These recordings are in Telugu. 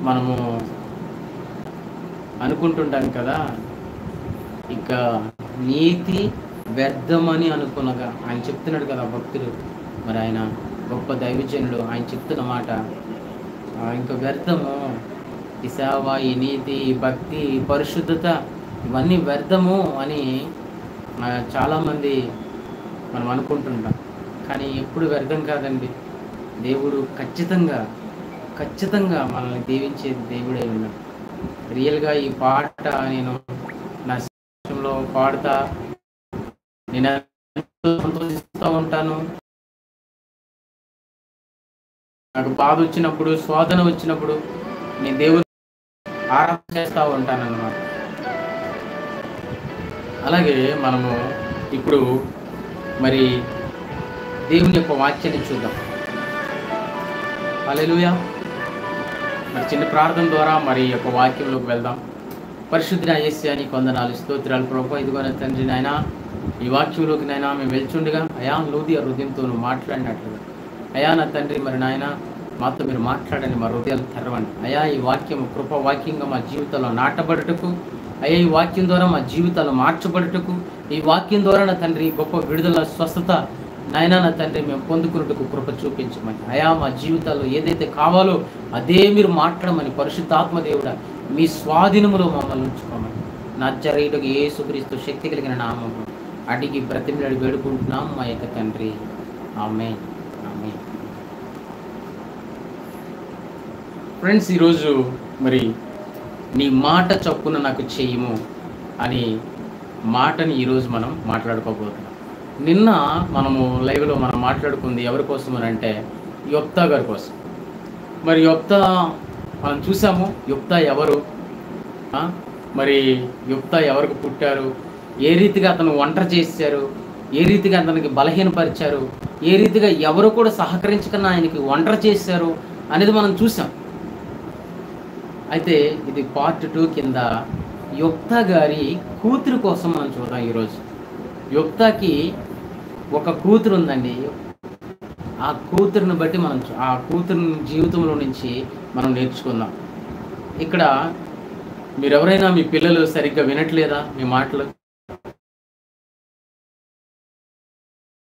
మనము అనుకుంటుంటాం కదా, ఇక నీతి వ్యర్థమని అనుకునగా ఆయన చెప్తున్నాడు కదా భక్తుడు. మరి ఆయన గొప్ప దైవజనుడు, ఆయన చెప్తున్న మాట ఇంకా వ్యర్థము, ఈ సేవ, ఈ నీతి, ఈ భక్తి, ఈ పరిశుద్ధత ఇవన్నీ వ్యర్థము అని చాలామంది మనం అనుకుంటుంటాం. కానీ ఎప్పుడు వ్యర్థం కాదండి. దేవుడు ఖచ్చితంగా మనల్ని దీవించేది దేవుడే ఉన్నాడు. రియల్గా ఈ పాట నేను నా జీవితంలో పాడుతా, నేను సంతోషిస్తూ ఉంటాను. నాకు బాధ వచ్చినప్పుడు, శోధన వచ్చినప్పుడు నేను దేవుని ఆరాధన చేస్తూ ఉంటాను అన్నమాట. అలాగే మనము ఇప్పుడు మరి దేవుని యొక్క వాక్యాన్ని చూద్దాం. హల్లెలూయా. మరి చిన్న ప్రార్థన ద్వారా మరి యొక్క వాక్యంలోకి వెళ్దాం. పరిశుద్ధ యేసయ్యా నీకు వందనాలు, స్తోత్రాలు ప్రభువా. ఇదిగో నా తండ్రి నాయనా, ఈ వాక్యంలోకి నాయనా మేము వెళ్చుండగా అయా లూదియ హృదయంతో నువ్వు మాట్లాడినట్లుగా అయా నా తండ్రి మరి నాయన మాతో మీరు మాట్లాడండి, మా హృదయాలు తెరవండి అయా. ఈ వాక్యం కృప వాక్యంగా మా జీవితంలో నాటబడుటకు అయ్యా, ఈ వాక్యం ద్వారా మా జీవితాలు మార్చబడుటకు, ఈ వాక్యం ద్వారా నా తండ్రి గొప్ప విడుదల, స్వస్థత నాయనా నా తండ్రి మేము పొందుకున్నట్టుకు కృప చూపించమని అయా. మా జీవితాల్లో ఏదైతే కావాలో అదే మీరు మాట్లాడమని పరిశుద్ధాత్మ దేవుడా మీ స్వాధీనములో మమ్మల్ని ఉంచుకోమని నజరేయుడగు యేసుక్రీస్తు శక్తి కలిగిన నామములో అడిగి బ్రతిమలాడి వేడుకుంటున్నాం మా యొక్క తండ్రి. ఆమేన్, ఆమేన్. ఫ్రెండ్స్, ఈరోజు మరి నీ మాట చొప్పున నాకు చెయ్యము అని మాటని ఈరోజు మనం మాట్లాడుకోబోతున్నాం. నిన్న మనము లైవ్లో మనం మాట్లాడుకుంది ఎవరి కోసం అని అంటే యొప్తా గారి కోసం. మరి యొప్తా మనం చూసాము. యొప్తా ఎవరు, మరి యొప్తా ఎవరికి పుట్టారు, ఏ రీతిగా అతను ఒంటరి చేశారు, ఏ రీతిగా అతనికి బలహీనపరిచారు, ఏ రీతిగా ఎవరు కూడా సహకరించకుండా ఆయనకి ఒంటరి చేశారు అనేది మనం చూసాం. అయితే ఇది పార్ట్ 2 కింద యొప్తా గారి కూతురు కోసం మనం చూద్దాం ఈరోజు. యొప్తాకి ఒక కూతురు ఉందండి. ఆ కూతురుని బట్టి మనం ఆ కూతురు జీవితంలో నుంచి మనం నేర్చుకుందాం. ఇక్కడ మీరు ఎవరైనా మీ పిల్లలు సరిగ్గా వినట్లేదా మీ మాటలు?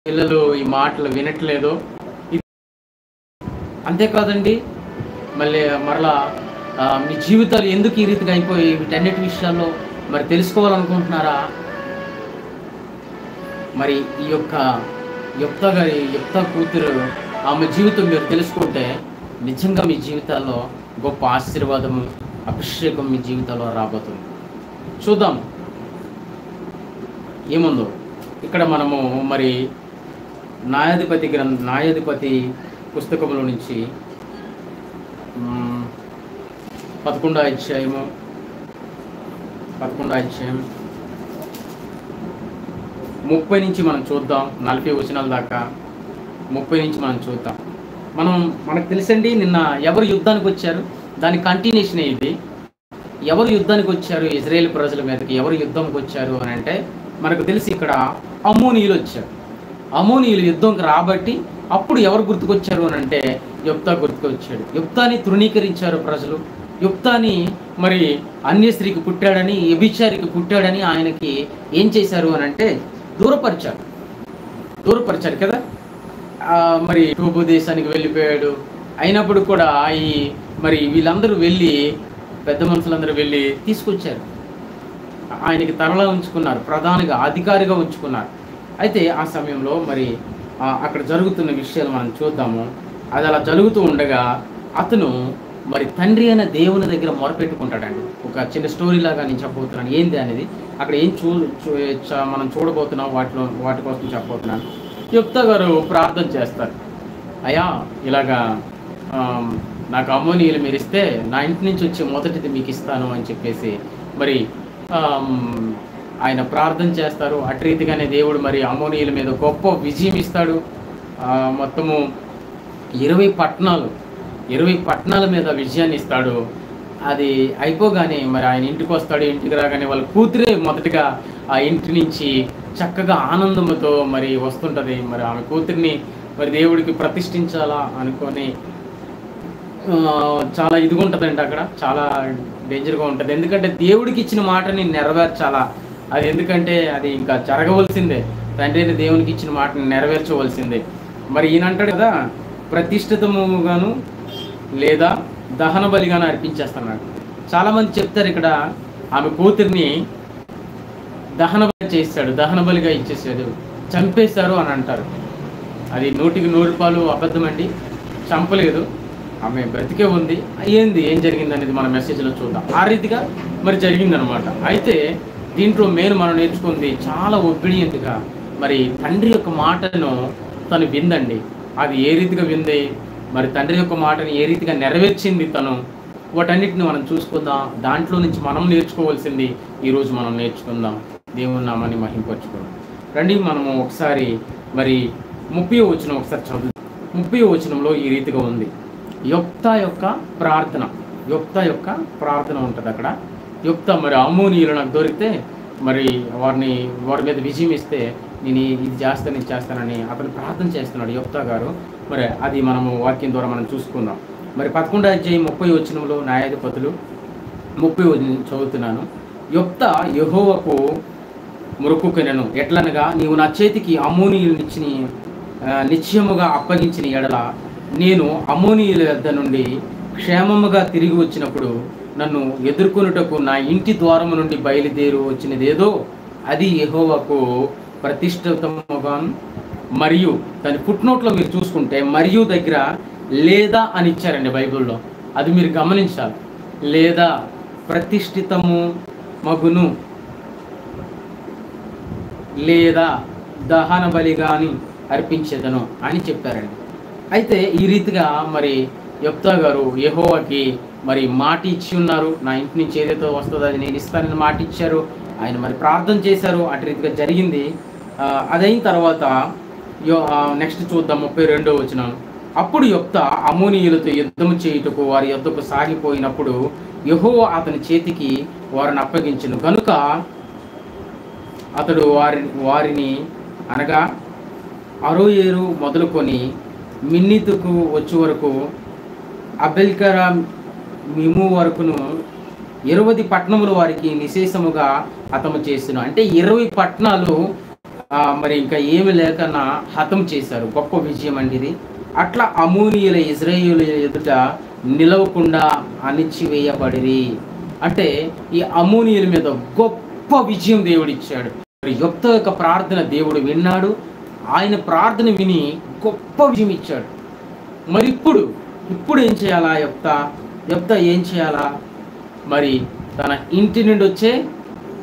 పిల్లలు ఈ మాటలు వినట్లేదు. అంతేకాదండి, మరలా మీ జీవితాలు ఎందుకు ఈ రీతిగా అయిపోయి వీటన్నిటి విషయాల్లో మరి తెలుసుకోవాలనుకుంటున్నారా? మరి ఈ యొక్క యొప్తా కూతురు ఆమె జీవితం మీరు తెలుసుకుంటే నిజంగా మీ జీవితాల్లో గొప్ప ఆశీర్వాదము, అభిషేకం మీ జీవితంలో రాబోతుంది. చూద్దాం ఏముందో. ఇక్కడ మనము మరి న్యాయాధిపతి పుస్తకంలో నుంచి 11వ అధ్యాయం 30 నుంచి మనం చూద్దాం. 40 వచనాల దాకా 30 నుంచి మనం చూద్దాం. మనకు తెలుసండి, నిన్న ఎవరు యుద్ధానికి వచ్చారు దాని కంటిన్యూషన్ ఇది. ఎవరు యుద్ధానికి వచ్చారు ఇజ్రాయేల్ ప్రజల మీదకి, ఎవరు యుద్ధంకి వచ్చారు అని అంటే మనకు తెలిసి ఇక్కడ అమ్మోనీయులు వచ్చారు. అమ్మోనీయులు యుద్ధంకి రాబట్టి అప్పుడు ఎవరు గుర్తుకొచ్చారు అని అంటే యొప్తా గుర్తుకొచ్చాడు. యొప్తాని తృణీకరించారు ప్రజలు. యొప్తాని మరి అన్య స్త్రీకి పుట్టాడని, వ్యభిచారికి పుట్టాడని ఆయనకి ఏం చేశారు అని అంటే దూరపరిచారు కదా. మరి టోబు దేశానికి వెళ్ళిపోయాడు. అయినప్పుడు కూడా మరి వీళ్ళందరూ వెళ్ళి, పెద్ద మనుషులందరూ వెళ్ళి తీసుకొచ్చారు. ఆయనకి తరలా ఉంచుకున్నారు, ప్రధానిగా అధికారిగా ఉంచుకున్నారు. అయితే ఆ సమయంలో మరి అక్కడ జరుగుతున్న విషయాలు మనం చూద్దాము. అది అలా జరుగుతూ ఉండగా అతను మరి తండ్రి అయిన దేవుని దగ్గర మొరపెట్టుకుంటాడండి. ఒక చిన్న స్టోరీ లాగా నేను చెప్పబోతున్నాను. ఏంది అనేది అక్కడ ఏం మనం చూడబోతున్నాం, వాటి కోసం చెప్పబోతున్నాను. యొప్తా గారు ప్రార్థన చేస్తారు. అయ్యా, ఇలాగా నాకు అమ్మోనీయులు మీరు ఇస్తే నా ఇంటి నుంచి వచ్చే మొదటిది మీకు ఇస్తాను అని చెప్పేసి మరి ఆయన ప్రార్థన చేస్తారు. అటు రీతిగానే దేవుడు మరి అమ్మోనీయుల మీద గొప్ప విజయం ఇస్తాడు. మొత్తము 20 పట్టణాల మీద విజయాన్ని ఇస్తాడు. అది అయిపోగానే మరి ఆయన ఇంటికి వస్తాడు. ఇంటికి రాగానే వాళ్ళ కూతురే మొదటిగా ఆ ఇంటి నుంచి చక్కగా ఆనందంతో మరి వస్తుంటుంది. మరి ఆమె కూతుర్ని మరి దేవుడికి ప్రతిష్ఠించాలా అనుకొని చాలా ఇదిగా ఉంటుందండి, అక్కడ చాలా డేంజర్గా ఉంటుంది. ఎందుకంటే దేవుడికి ఇచ్చిన మాటని నెరవేర్చాలా, అది ఎందుకంటే అది ఇంకా జరగవలసిందే. తండ్రి అయిన దేవునికి ఇచ్చిన మాటని నెరవేర్చవలసిందే. మరి ఈయన అంటాడు కదా, ప్రతిష్ఠితముగాను లేదా దహన బలిగాను అర్పించేస్తున్నాడు. చాలామంది చెప్తారు ఇక్కడ ఆమె కూతుర్ని దహన బలి చేస్తాడు, దహన బలిగా ఇచ్చేసాడు, చంపేశారు అని అంటారు. అది 100% అబద్ధం అండి. చంపలేదు, ఆమె బ్రతికే ఉంది. ఏం జరిగింది అనేది మన మెసేజ్లో చూద్దాం. ఆ రీతిగా మరి జరిగిందనమాట. అయితే దీంట్లో మనం నేర్చుకుంది చాలా ఒబీడియంట్గా మరి తండ్రి యొక్క మాటను తను విందండి. అది ఏ రీతిగా వింది, మరి తండ్రి యొక్క మాటని ఏ రీతిగా నెరవేర్చింది తను, వాటన్నిటిని మనం చూసుకుందాం. దాంట్లో నుంచి మనం నేర్చుకోవాల్సింది ఈరోజు మనం నేర్చుకుందాం. దేవుని నామాన్ని మహింపరచుకుందాం. రండి, మనము ఒకసారి మరి 30వ వచనం ఒకసారి చదువు. 30వ వచనంలో ఈ రీతిగా ఉంది. యొప్తా యొక్క ప్రార్థన ఉంటుంది అక్కడ. యొప్తా మరి అమ్మోనీయులు నాకు దొరికితే మరి వారి మీద విజయం ఇస్తే నేను ఇది చేస్తానని అతను ప్రార్థన చేస్తున్నాడు యొప్తా గారు. మరి అది మనము వాక్యం ద్వారా మనం చూసుకుందాం. మరి 11వ అధ్యాయం 30వ వచనంలో న్యాయాధిపతులు 30వ వచనం చదువుతున్నాను. యొప్తా యెహోవాకు మొరకుకొనెను, ఎట్లనగా నీవు నా చేతికి అమ్మోనీయులనిచ్చి నిశ్చయముగా అప్పగించిన ఎడల నేను అమ్మోనీయుల వద్ద నుండి క్షేమముగా తిరిగి వచ్చినప్పుడు నన్ను ఎదుర్కొనుటకు నా ఇంటి ద్వారము నుండి బయలుదేరు వచ్చినదేదో అది యెహోవాకు ప్రతిష్ఠితముగాను. మరియు దాని ఫుట్నోట్లో మీరు చూసుకుంటే మరియు దగ్గర లేదా అని ఇచ్చారండి బైబిల్లో. అది మీరు గమనించాలి. లేదా ప్రతిష్ఠితము మగును లేదా దహన బలిగాని అర్పించేదను అని చెప్పారండి. అయితే ఈ రీతిగా మరి యొప్తా గారు యెహోవాకి మరి మాట ఇచ్చి ఉన్నారు. నా ఇంటి నుంచి ఏదైతే వస్తుందో అది నేను ఇస్తానని మాట ఇచ్చారు. ఆయన మరి ప్రార్థన చేశారు, అటు రీతిగా జరిగింది. అదైన తర్వాత నెక్స్ట్ చూద్దాం 32వ వచనం. అప్పుడు యొప్తా అమ్మోనీయులతో యుద్ధము చేయుటకు వారి యొద్దకు సాగిపోయినప్పుడు యెహోవా అతని చేతికి వారిని అప్పగించెను కనుక అతడు వారిని అనగా అరోయేరు మొదలుకొని మిన్నితుకు వచ్చే వరకు అబెల్కరా మిము వరకును 20 పట్టణములు వారికి నిశేషముగా హతము చేస్తును. అంటే 20 పట్టణాలు మరి ఇంకా ఏమి లేకన్నా హతం చేశారు. గొప్ప విజయం అండి ఇది. అట్లా అమ్మోనీయుల ఇజ్రాయేలు ఎదుట నిలవకుండా అణిచివేయబడిరి. అంటే ఈ అమ్మోనీయుల మీద గొప్ప విజయం దేవుడిచ్చాడు. మరి యొప్తా యొక్క ప్రార్థన దేవుడు విన్నాడు. ఆయన ప్రార్థన విని గొప్ప విజయం ఇచ్చాడు. మరి ఇప్పుడు ఏం చేయాలా యొప్తా ఏం చేయాలా? మరి తన ఇంటి నుండి వచ్చే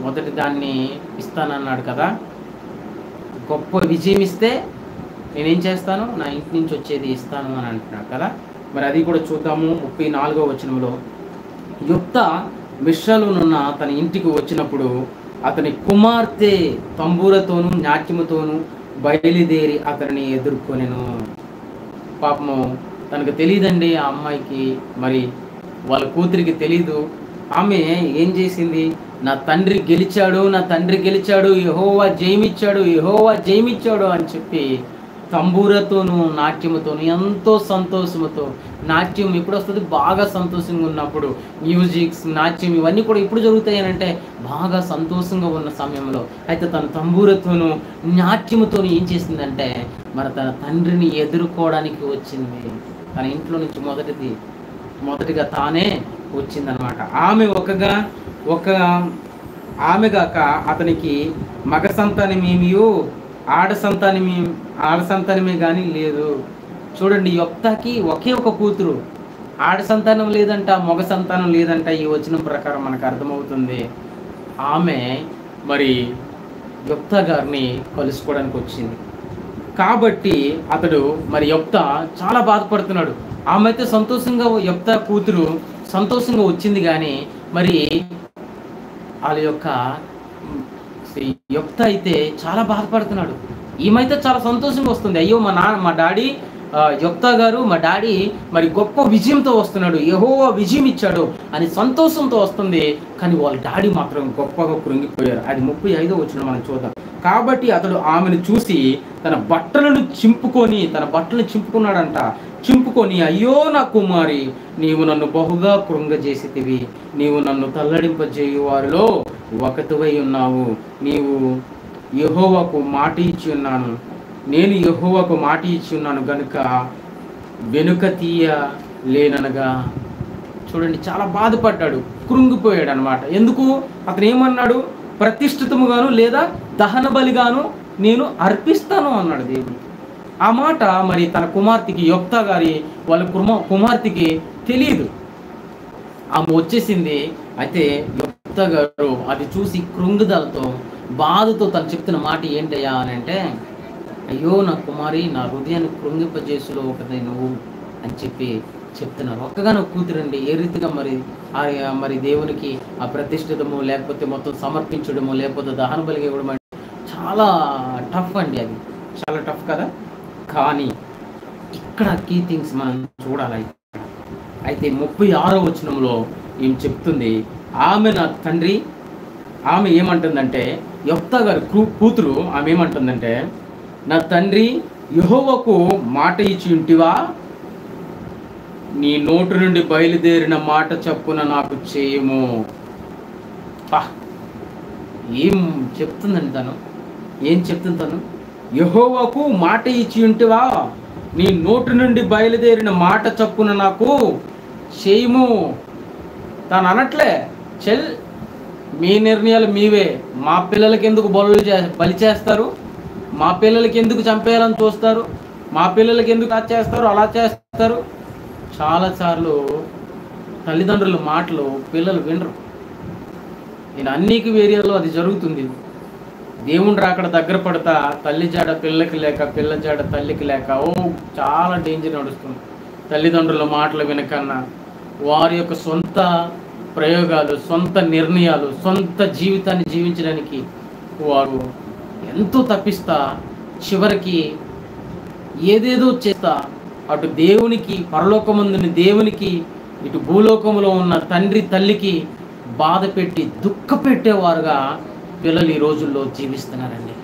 మొదటి దాన్ని ఇస్తానన్నాడు కదా. గొప్ప విజయం ఇస్తే నేనేం చేస్తాను, నా ఇంటి నుంచి వచ్చేది ఇస్తాను అని అంటున్నాడు కదా. మరి అది కూడా చూద్దాము. 34వ వచనంలో యొప్తా మిశ్రలోనున్న తన ఇంటికి వచ్చినప్పుడు అతని కుమార్తె తంబూరతోనూ నాట్యముతోనూ బయలుదేరి అతనిని ఎదుర్కొనెను. పాపము తనకు తెలియదండి ఆ అమ్మాయికి, మరి వాళ్ళ కూతురికి తెలీదు. ఆమె ఏం చేసింది, నా తండ్రి గెలిచాడు, యెహోవా జయమిచ్చాడు అని చెప్పి తంబూరతోనూ నాట్యముతోనూ ఎంతో సంతోషముతో, నాట్యం ఎప్పుడు వస్తుంది, బాగా సంతోషంగా ఉన్నప్పుడు, మ్యూజిక్స్ నాట్యం ఇవన్నీ కూడా ఎప్పుడు జరుగుతాయి అంటే బాగా సంతోషంగా ఉన్న సమయంలో. అయితే తన తంబూరతోనూ నాట్యముతోనూ ఏం చేసిందంటే మరి తన తండ్రిని ఎదుర్కోవడానికి వచ్చింది. తన ఇంట్లో నుంచి మొదటిగా తానే వచ్చిందనమాట. ఆమె గాక అతనికి మగ సంతానమేమియో ఆడ సంతానమే కానీ లేదు. చూడండి, యొప్తాకి ఒకే ఒక కూతురు, ఆడ సంతానం లేదంట, మగ సంతానం లేదంట. ఈ వచనం ప్రకారం మనకు అర్థమవుతుంది. ఆమె మరి యొప్తా గారిని కలుసుకోవడానికి వచ్చింది. కాబట్టి అతడు మరి యొప్తా చాలా బాధపడుతున్నాడు. ఆమె అయితే సంతోషంగా, యొప్తా కూతురు సంతోషంగా వచ్చింది, కానీ మరి వాళ్ళ యొక్క యొప్తా అయితే చాలా బాధపడుతున్నాడు. ఈమైతే చాలా సంతోషంగా వస్తుంది. అయ్యో మా డాడీ యొప్తా గారు, మా డాడీ మరి గొప్ప విజయంతో వస్తున్నాడు, యెహోవా విజయం ఇచ్చాడు అని సంతోషంతో వస్తుంది. కానీ వాళ్ళ డాడీ మాత్రం గొప్పగా కృంగిపోయారు. అది 35వ వచనం మనం చూద్దాం. కాబట్టి అతడు ఆమెను చూసి తన బట్టలను చింపుకున్నాడంట. చింపుకొని, అయ్యో నా కుమారి, నీవు నన్ను బహుగా కృంగజేసితివి, నీవు నన్ను తల్లడింపజేయు వారిలో ఒకటివై ఉన్నావు. నీవు యెహోవాకు మాట ఇచ్చి ఉన్నాను, నేను యెహోవాకు మాట ఇచ్చి ఉన్నాను గనుక వెనుక తీయ లేననగా. చూడండి, చాలా బాధపడ్డాడు, కృంగిపోయాడు అనమాట. ఎందుకు? అతను ఏమన్నాడు? ప్రతిష్ఠితముగాను లేదా దహన బలిగాను నేను అర్పిస్తాను అన్నాడు దేవుడు. ఆ మాట మరి తన కుమార్తెకి, యొప్తా గారి వాళ్ళ కుమార్తెకి తెలియదు. ఆమె వచ్చేసింది. అయితే యొప్తా గారు అది చూసి కృంగుదలతో, బాధతో తను చెప్తున్న మాట ఏంటయ్యా అని అంటే, అయ్యో నా కుమారి, నా హృదయాన్ని కృంగింపజేసులో ఒకటి నువ్వు అని చెప్పి చెప్తున్నారు. ఒక్కగానో కూతురండి, ఏ రీతిగా మరి దేవునికి ఆ ప్రతిష్ఠితము, లేకపోతే మొత్తం సమర్పించడము, లేకపోతే దహన బలిగా ఇవ్వడం అంటే చాలా టఫ్ అండి. అది చాలా టఫ్ కదా. కానీ ఇక్కడ కీ థింగ్స్ మనం చూడాలి. అయితే 36వ వచనంలో ఏం చెప్తుంది? ఆమె నా తండ్రి, ఆమె ఏమంటుందంటే, యొప్తా గారి కూతురు ఆమె ఏమంటుందంటే, నా తండ్రి, యెహోవాకు మాట ఇచ్చి ఉంటివా, నీ నోటి నుండి బయలుదేరిన మాట చప్పున నాకు చేయము. ఏం చెప్తుందండి తను? ఏం చెప్తుంది తను? యెహోవాకు మాట ఇచ్చి ఉంటివా, నీ నోటి నుండి బయలుదేరిన మాట చప్పున నాకు చేయము. తను అనట్లే, చెల్ మీ నిర్ణయాలు మీవే, మా పిల్లలకి ఎందుకు బలి చేస్తారు, మా పిల్లలకి ఎందుకు చంపేయాలని చూస్తారు, మా పిల్లలకి ఎందుకు అది చేస్తారు అలా చేస్తారు. చాలాసార్లు తల్లిదండ్రుల మాటలు పిల్లలు వినరు. నేను అన్నికి ఏరియాలో అది జరుగుతుంది. దేవుని రాకడ దగ్గర పడతా తల్లి జాడ పిల్లకి లేక, పిల్ల జాడ తల్లికి లేక, చాలా డేంజర్ నడుస్తుంది. తల్లిదండ్రుల మాటలు వినకన్నా వారి యొక్క సొంత ప్రయోగాలు, సొంత నిర్ణయాలు, సొంత జీవితాన్ని జీవించడానికి వారు ఎంతో తప్పిస్తా చివరికి ఏదేదో చేస్తా, అటు దేవునికి, పరలోకమందుని దేవునికి, ఇటు భూలోకంలో ఉన్న తండ్రి తల్లికి బాధ పెట్టి దుఃఖ పెట్టేవారుగా పిల్లలు ఈ రోజుల్లో జీవిస్తున్నారండి.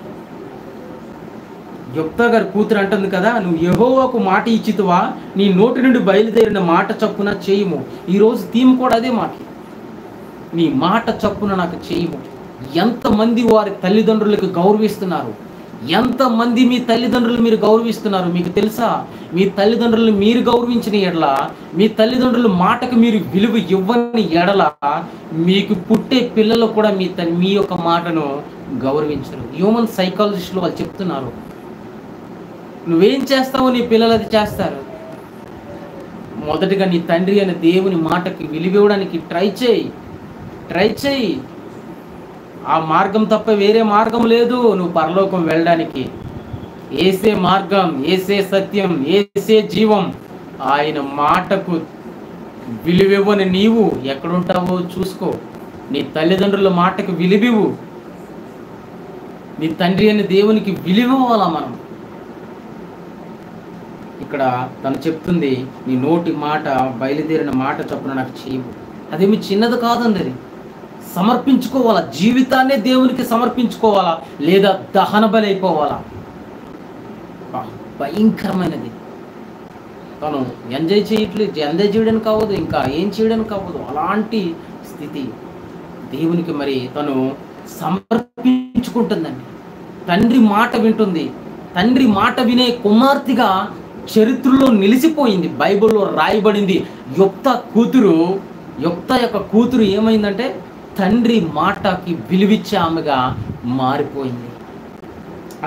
యొప్తా గారి కూతురు అంటుంది కదా, నువ్వు యెహోవాకు మాట ఇచ్చితివా, నీ నోటి నుండి బయలుదేరిన మాట చప్పున చేయము. ఈరోజు థీమ్ కూడా అదే మాట, నీ మాట చప్పున నాకు చేయము. ఎంతమంది వారి తల్లిదండ్రులకు గౌరవిస్తున్నారు, ఎంతమంది మీ తల్లిదండ్రులు మీరు గౌరవిస్తున్నారు మీకు తెలుసా? మీ తల్లిదండ్రులను మీరు గౌరవించిన ఎడల, మీ తల్లిదండ్రుల మాటకు మీరు విలువ ఇవ్వని ఎడల, మీకు పుట్టే పిల్లలు కూడా మీ యొక్క మాటను గౌరవించరు. హ్యూమన్ సైకాలజిస్టులు వాళ్ళు చెప్తున్నారు, నువ్వేం చేస్తావో నీ పిల్లలు అది చేస్తారు. మొదటిగా నీ తండ్రి అనే దేవుని మాటకి విలువ ఇవ్వడానికి ట్రై చేయి. ఆ మార్గం తప్ప వేరే మార్గం లేదు నువ్వు పరలోకం వెళ్ళడానికి. ఏసే మార్గం, ఏసే సత్యం, ఏసే జీవం. ఆయన మాటకు విలువివ్వని నీవు ఎక్కడుంటావో చూసుకో. నీ తల్లిదండ్రుల మాటకు విలువివ్వు. నీ తండ్రి అనే దేవునికి విలువివ్వాలా మనం. ఇక్కడ తను చెప్తుంది, నీ నోటి మాట బయలుదేరిన మాట చొప్పున నాకు చేయవు. అదేమి చిన్నది కాదండి. సమర్పించుకోవాలా, జీవితాన్నే దేవునికి సమర్పించుకోవాలా, లేదా దహన బలి అయిపోవాలా. భయంకరమైనది. తను ఎంజాయ్ చేయడానికి కావదు, ఇంకా ఏం చేయడానికి కావదు. అలాంటి స్థితి దేవునికి. మరి తను సమర్పించుకుంటుందండి, తండ్రి మాట వింటుంది. తండ్రి మాట వినే కుమార్తెగా చరిత్రలో నిలిచిపోయింది, బైబిల్లో రాయబడింది. యొప్తా యొక్క కూతురు ఏమైందంటే తండ్రి మాటకి విలువిచ్చే ఆమెగా మారిపోయింది.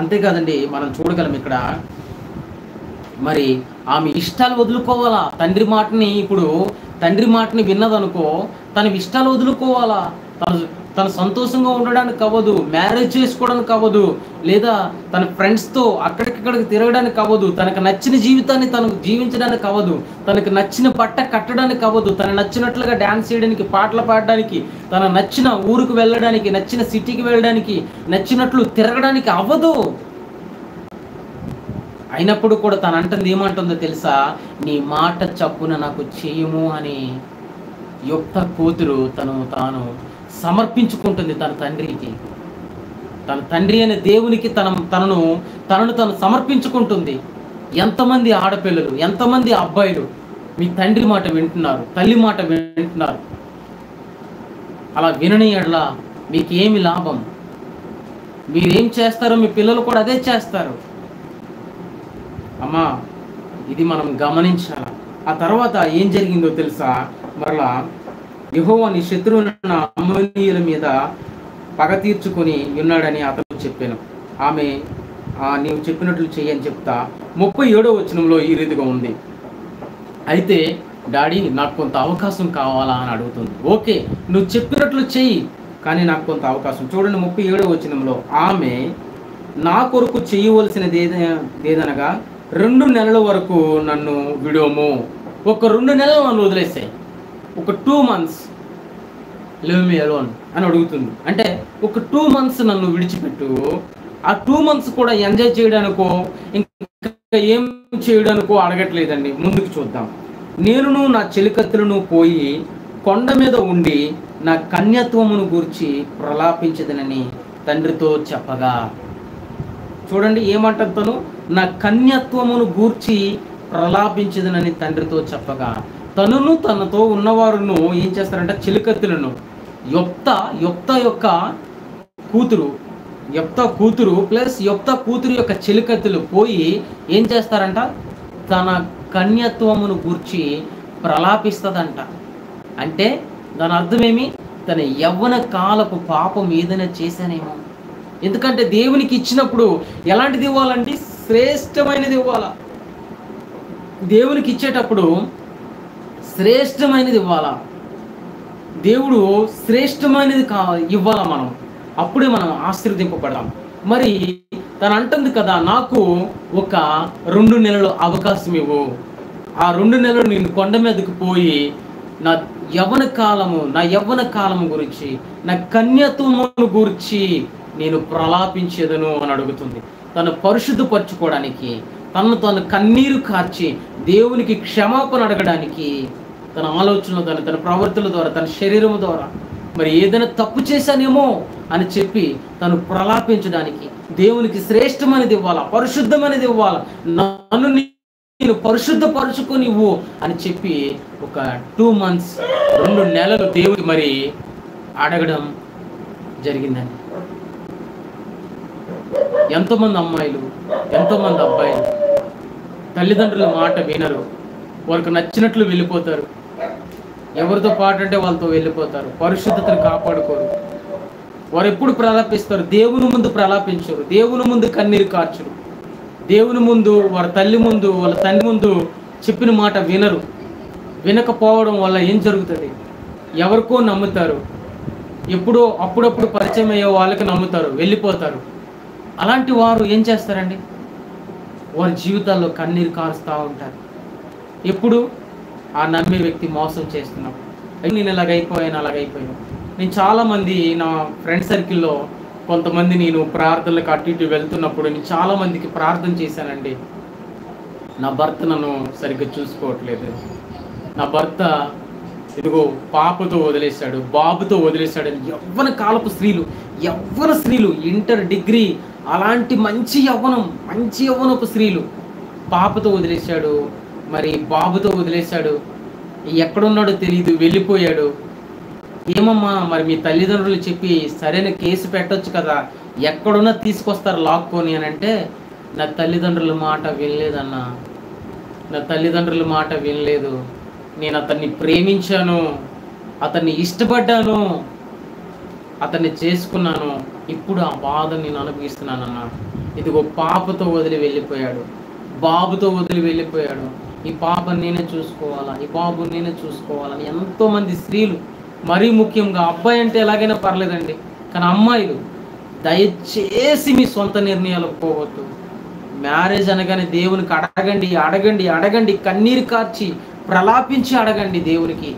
అంతేకాదండి, మనం చూడగలం ఇక్కడ మరి ఆమె ఇష్టాలు వదులుకోవాలా. ఇప్పుడు తండ్రి మాటని విన్నదనుకో, తన ఇష్టాలు వదులుకోవాలా. తను సంతోషంగా ఉండడానికి అవ్వదు, మ్యారేజ్ చేసుకోవడానికి అవ్వదు, లేదా తన ఫ్రెండ్స్తో అక్కడికిక్కడికి తిరగడానికి అవ్వదు, తనకు నచ్చిన జీవితాన్ని తనకు జీవించడానికి అవ్వదు, తనకు నచ్చిన బట్ట కట్టడానికి అవ్వదు, తన నచ్చినట్లుగా డ్యాన్స్ చేయడానికి, పాటలు పాడడానికి, తన నచ్చిన ఊరికి వెళ్ళడానికి, నచ్చిన సిటీకి వెళ్ళడానికి, నచ్చినట్లు తిరగడానికి అవ్వదు. అయినప్పుడు కూడా తను అంటుంది, ఏమంటుందో తెలుసా? నీ మాట చప్పున నాకు చేయము అని యొప్తా కూతురు తాను సమర్పించుకుంటుంది తన తండ్రికి. తన తండ్రి అనే దేవునికి తనను సమర్పించుకుంటుంది. ఎంతమంది ఆడపిల్లలు, ఎంతమంది అబ్బాయిలు మీ తండ్రి మాట వింటున్నారు, తల్లి మాట వింటున్నారు? అలా వినని యెడల మీకేమి లాభం? మీరేం చేస్తారో మీ పిల్లలు కూడా అదే చేస్తారు. అమ్మా, ఇది మనం గమనించాలి. ఆ తర్వాత ఏం జరిగిందో తెలుసా? మరలా యెహోవా నీ శత్రువులైన అమ్మోనీయుల మీద పగ తీర్చుకొని ఉన్నాడని అతను చెప్పాను. ఆమె నీవు చెప్పినట్లు చెయ్యని చెప్తా 37వ వచనంలో ఈ రీతిగా ఉంది. అయితే డాడీ నాకు కొంత అవకాశం కావాలా అని అడుగుతుంది. ఓకే, నువ్వు చెప్పినట్లు చెయ్యి, కానీ నాకు కొంత అవకాశం. చూడండి 37వ వచనంలో, ఆమె నా కొరకు చేయవలసినది ఏదనగా 2 నెలల వరకు నన్ను విడోము. ఒక 2 నెలలు నన్ను వదిలేసాయి, ఒక 2 months లివ్ మీ అలోన్ అని అడుగుతుంది. అంటే ఒక 2 months నన్ను విడిచిపెట్టు. ఆ 2 months కూడా ఎంజాయ్ చేయడానికో ఇంకా ఏం చేయడానికో అడగట్లేదండి. ముందుకు చూద్దాం. నేనును నా చెలికత్తెలను పోయి కొండ మీద ఉండి నా కన్యత్వమును గూర్చి ప్రలాపించదనని తండ్రితో చెప్పగా, చూడండి ఏమంటారు తను, నా కన్యత్వమును గూర్చి ప్రలాపించదనని తండ్రితో చెప్పగా, తనును తనతో ఉన్నవారును ఏం చేస్తారంటే చెలికత్తెలను, యొప్తా యొక్క కూతురు ప్లస్ యొప్తా కూతురు యొక్క చెలికత్తెలు పోయి ఏం చేస్తారంట, తన కన్యత్వమును గూర్చి ప్రలాపిస్తుందంట. అంటే దాని అర్థమేమి? తన యవ్వన కాలపు పాపం ఏదైనా చేశానేమో. ఎందుకంటే దేవునికి ఇచ్చినప్పుడు ఎలాంటిది ఇవ్వాలంటే శ్రేష్టమైనది ఇవ్వాలా. దేవునికి ఇచ్చేటప్పుడు శ్రేష్టమైనది ఇవ్వాలా. దేవుడు శ్రేష్టమైనది ఇవ్వాలా మనం, అప్పుడే మనం ఆశీర్వదింపబడతాం. మరి తను అంటుంది కదా, నాకు ఒక 2 నెలలు అవకాశం ఇవ్వు. ఆ 2 నెలలు నేను కొండ మీదకి పోయి నా యవ్వన కాలము గురించి, నా కన్యత్వమును గురించి నేను ప్రలాపించేదను అని అడుగుతుంది. తను పరిశుద్ధపరచుకోవడానికి, తను కన్నీరు కార్చి దేవునికి క్షమాపణ అడగడానికి, తన ఆలోచనల ద్వారా, తన ప్రవర్తన ద్వారా, తన శరీరం ద్వారా మరి ఏదైనా తప్పు చేశానేమో అని చెప్పి తను ప్రలాపించడానికి, దేవునికి శ్రేష్టమైనది ఇవ్వాలా, పరిశుద్ధమైనది ఇవ్వాలా, నన్ను నేను పరిశుద్ధపరచుకొని ఇవ్వు అని చెప్పి ఒక 2 months 2 నెలలు దేవుడికి మరి అడగడం జరిగిందండి. ఎంతోమంది అమ్మాయిలు, ఎంతోమంది అబ్బాయిలు తల్లిదండ్రుల మాట వినరు, వారికి నచ్చినట్లు వెళ్ళిపోతారు. ఎవరితో పాటు అంటే వాళ్ళతో వెళ్ళిపోతారు, పరిశుద్ధతను కాపాడుకోరు. వారు ఎప్పుడు ప్రలాపిస్తారు? దేవుని ముందు ప్రలాపించరు, దేవుని ముందు కన్నీరు కార్చరు, దేవుని ముందు, వారి తల్లి ముందు, వాళ్ళ తండ్రి ముందు చెప్పిన మాట వినరు. వినకపోవడం వల్ల ఏం జరుగుతుంది? ఎవరికో నమ్ముతారు, అప్పుడప్పుడు పరిచయం అయ్యే వాళ్ళకి నమ్ముతారు, వెళ్ళిపోతారు. అలాంటి వారు ఏం చేస్తారండి? వారి జీవితాల్లో కన్నీరు కారుస్తూ ఉంటారు. ఎప్పుడు? ఆ నమ్మే వ్యక్తి మోసం చేస్తున్నప్పుడు. నేను అలాగైపోయాను. నేను చాలామంది నా ఫ్రెండ్ సర్కిల్లో కొంతమంది, నేను ప్రార్థనలకు అటు ఇటు వెళ్తున్నప్పుడు నేను చాలామందికి ప్రార్థన చేశానండి. నా భర్త నన్ను సరిగ్గా చూసుకోవట్లేదు, నా భర్త ఇదిగో పాపతో వదిలేశాడు, బాబుతో వదిలేశాడు. యవ్వన స్త్రీలు ఇంటర్ డిగ్రీ అలాంటి మంచి యవ్వనపు స్త్రీలు పాపతో వదిలేశాడు, మరి బాబుతో వదిలేశాడు, ఎక్కడున్నాడో తెలియదు, వెళ్ళిపోయాడు. ఏమమ్మా, మరి మీ తల్లిదండ్రులు చెప్పి సరైన కేసు పెట్టొచ్చు కదా, ఎక్కడున్నా తీసుకొస్తారు లాక్కొని అని అంటే, నా తల్లిదండ్రుల మాట వినలేదన్నా, నా తల్లిదండ్రుల మాట వినలేదు. నేను అతన్ని ప్రేమించాను, అతన్ని ఇష్టపడ్డాను, అతన్ని చేసుకున్నాను, ఇప్పుడు ఆ బాధ నేను అనుభవిస్తున్నానన్నా. ఇదిగో పాపతో వదిలి వెళ్ళిపోయాడు, బాబుతో వదిలి వెళ్ళిపోయాడు, ఈ పాపని నేనే చూసుకోవాలా, ఈ బాబు నేనే చూసుకోవాలని ఎంతోమంది స్త్రీలు, మరీ ముఖ్యంగా అబ్బాయి అంటే ఎలాగైనా పర్లేదండి, కానీ అమ్మాయిలు దయచేసి మీ సొంత నిర్ణయాలకు పోవద్దు. మ్యారేజ్ అనగానే దేవునికి అడగండి, కన్నీరు కార్చి ప్రలాపించి అడగండి దేవునికి.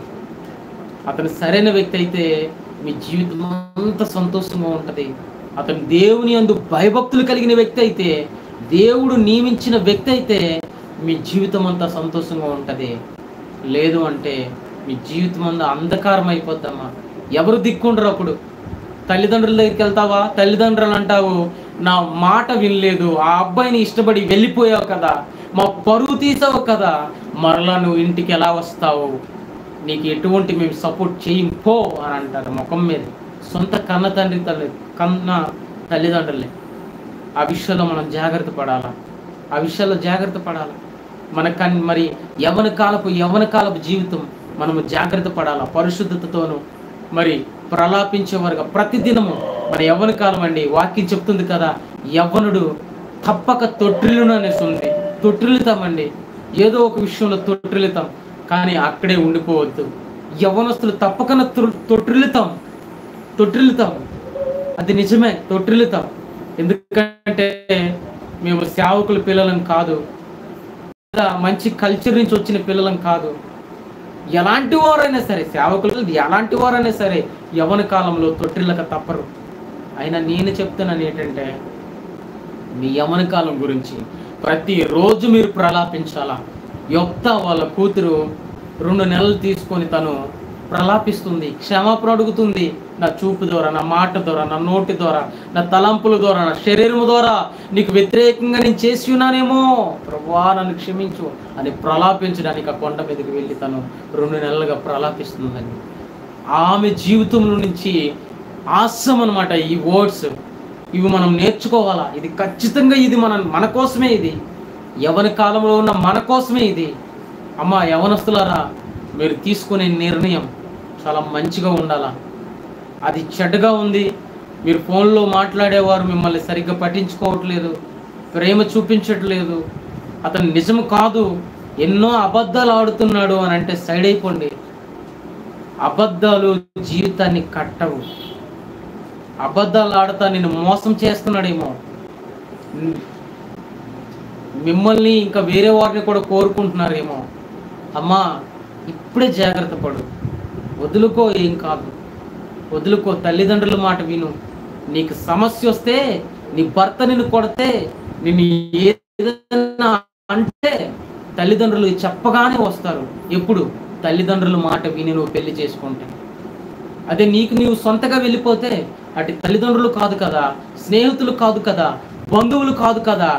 అతను సరైన వ్యక్తి అయితే మీ జీవితం అంతా సంతోషంగా ఉంటుంది. అతను దేవుని యందు భయభక్తులు కలిగిన వ్యక్తి అయితే, దేవుడు నియమించిన వ్యక్తి అయితే మీ జీవితం అంతా సంతోషంగా ఉంటుంది. లేదు అంటే మీ జీవితం అంతా అంధకారం అయిపోద్దమ్మా. ఎవరు దిక్కుండరు. అప్పుడు తల్లిదండ్రుల దగ్గరికి వెళ్తావా, తల్లిదండ్రులు అంటావు నా మాట వినలేదు, ఆ అబ్బాయిని ఇష్టపడి వెళ్ళిపోయావు కదా, మా పరువు తీసావు కదా, మరలా నువ్వు ఇంటికి ఎలా వస్తావు, నీకు ఎటువంటి మేము సపోర్ట్ చేయం పో అని అంటారు ముఖం మీద. సొంత కన్న తల్లిదండ్రులే. ఆ విషయంలో మనం జాగ్రత్త పడాలా, ఆ విషయాల్లో జాగ్రత్త పడాలా. మరి యవ్వన కాలపు జీవితం మనము జాగ్రత్త పడాలా. పరిశుద్ధతతోనూ మరి ప్రలాపించేవారుగా ప్రతిదినము. మరి యవ్వన కాలం అండి, వాక్యం చెప్తుంది కదా, యవ్వనుడు తప్పక తొట్టిల్లును అనేసి ఉంది. తొట్టిల్లుతామండి, ఏదో ఒక విషయంలో తొట్టిల్లుతాం, కానీ అక్కడే ఉండిపోవద్దు. యవ్వనస్తులు తప్పకన తొట్టిల్లుతాం, అది నిజమే, తొట్టిల్లుతాం. ఎందుకంటే మేము సేవకుల పిల్లలం కాదు, మంచి కల్చర్ నుంచి వచ్చిన పిల్లలం కాదు. ఎలాంటి వారైనా సరే, సేవకులు ఎలాంటి వారైనా సరే యవ్వన కాలంలో తొట్టిల్లక తప్పరు. అయినా నేను చెప్తున్నాను ఏంటంటే, మీ యవ్వన కాలం గురించి ప్రతిరోజు మీరు ప్రలాపించాలా. యొప్తా వాళ్ళ కూతురు 2 నెలలు తీసుకొని తను ప్రలాపిస్తుంది, క్షమాపణ అడుగుతుంది. నా చూపు ద్వారా, నా మాట ద్వారా, నా నోటి ద్వారా, నా తలంపుల ద్వారా, నా శరీరం ద్వారా నీకు వ్యతిరేకంగా నేను చేసి ఉన్నానేమో, ప్రభువా నన్ను క్షమించు అని ప్రలాపించడానికి ఆ కొండ మీదకి వెళ్ళి తను 2 నెలలుగా ప్రలాపిస్తుందని. ఆమె జీవితంలో నుంచి ఆసం అన్నమాట ఈ వర్డ్స్. ఇవి మనం నేర్చుకోవాలా. ఇది ఖచ్చితంగా ఇది మన కోసమే, ఇది యవ్వన కాలంలో ఉన్న మన కోసమే ఇది. అమ్మ యవ్వనస్తులారా, మీరు తీసుకునే నిర్ణయం చాలా మంచిగా ఉండాలా. అది చెడ్డగా ఉంది, మీరు ఫోన్లో మాట్లాడేవారు మిమ్మల్ని సరిగ్గా పట్టించుకోవట్లేదు, ప్రేమ చూపించట్లేదు, అతను నిజం కాదు, ఎన్నో అబద్ధాలు ఆడుతున్నాడు అని అంటే సైడ్ అయిపోండి. అబద్ధాలు జీవితాన్ని కట్టవు. అబద్ధాలు ఆడుతా నేను మోసం చేస్తున్నాడేమో, మిమ్మల్ని ఇంకా వేరే వారిని కూడా కోరుకుంటున్నారేమో. అమ్మా ఇప్పుడే జాగ్రత్త పడు, వదులుకో, ఏం కాదు, వదులుకో. తల్లిదండ్రుల మాట విను. నీకు సమస్య వస్తే, నీ భర్త నిన్ను కొడితే, నిన్ను ఏదైనా అంటే తల్లిదండ్రులు చెప్పగానే వస్తారు. ఎప్పుడు? తల్లిదండ్రుల మాట విని నువ్వు పెళ్లి చేసుకుంటే. అదే నీవు సొంతగా వెళ్ళిపోతే, అటు తల్లిదండ్రులు కాదు కదా, స్నేహితులు కాదు కదా, బంధువులు కాదు కదా,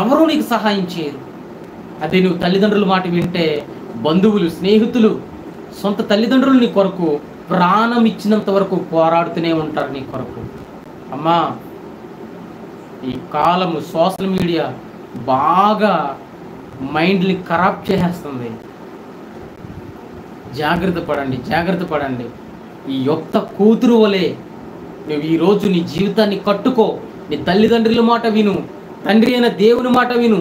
ఎవరూ నీకు సహాయం చేయరు. అదే నువ్వు తల్లిదండ్రుల మాట వింటే, బంధువులు, స్నేహితులు, సొంత తల్లిదండ్రులు నీ కొరకు ప్రాణం ఇచ్చినంత వరకు పోరాడుతూనే ఉంటారు నీ కొరకు. అమ్మా ఈ కాలము సోషల్ మీడియా బాగా మైండ్ని ఖరాబ్ చేసేస్తుంది. జాగ్రత్త పడండి. ఈ యొక్క కూతురు వలె నువ్వు ఈరోజు నీ జీవితాన్ని కట్టుకో. నీ తల్లిదండ్రుల మాట విను, తండ్రి అయిన దేవుని మాట విను.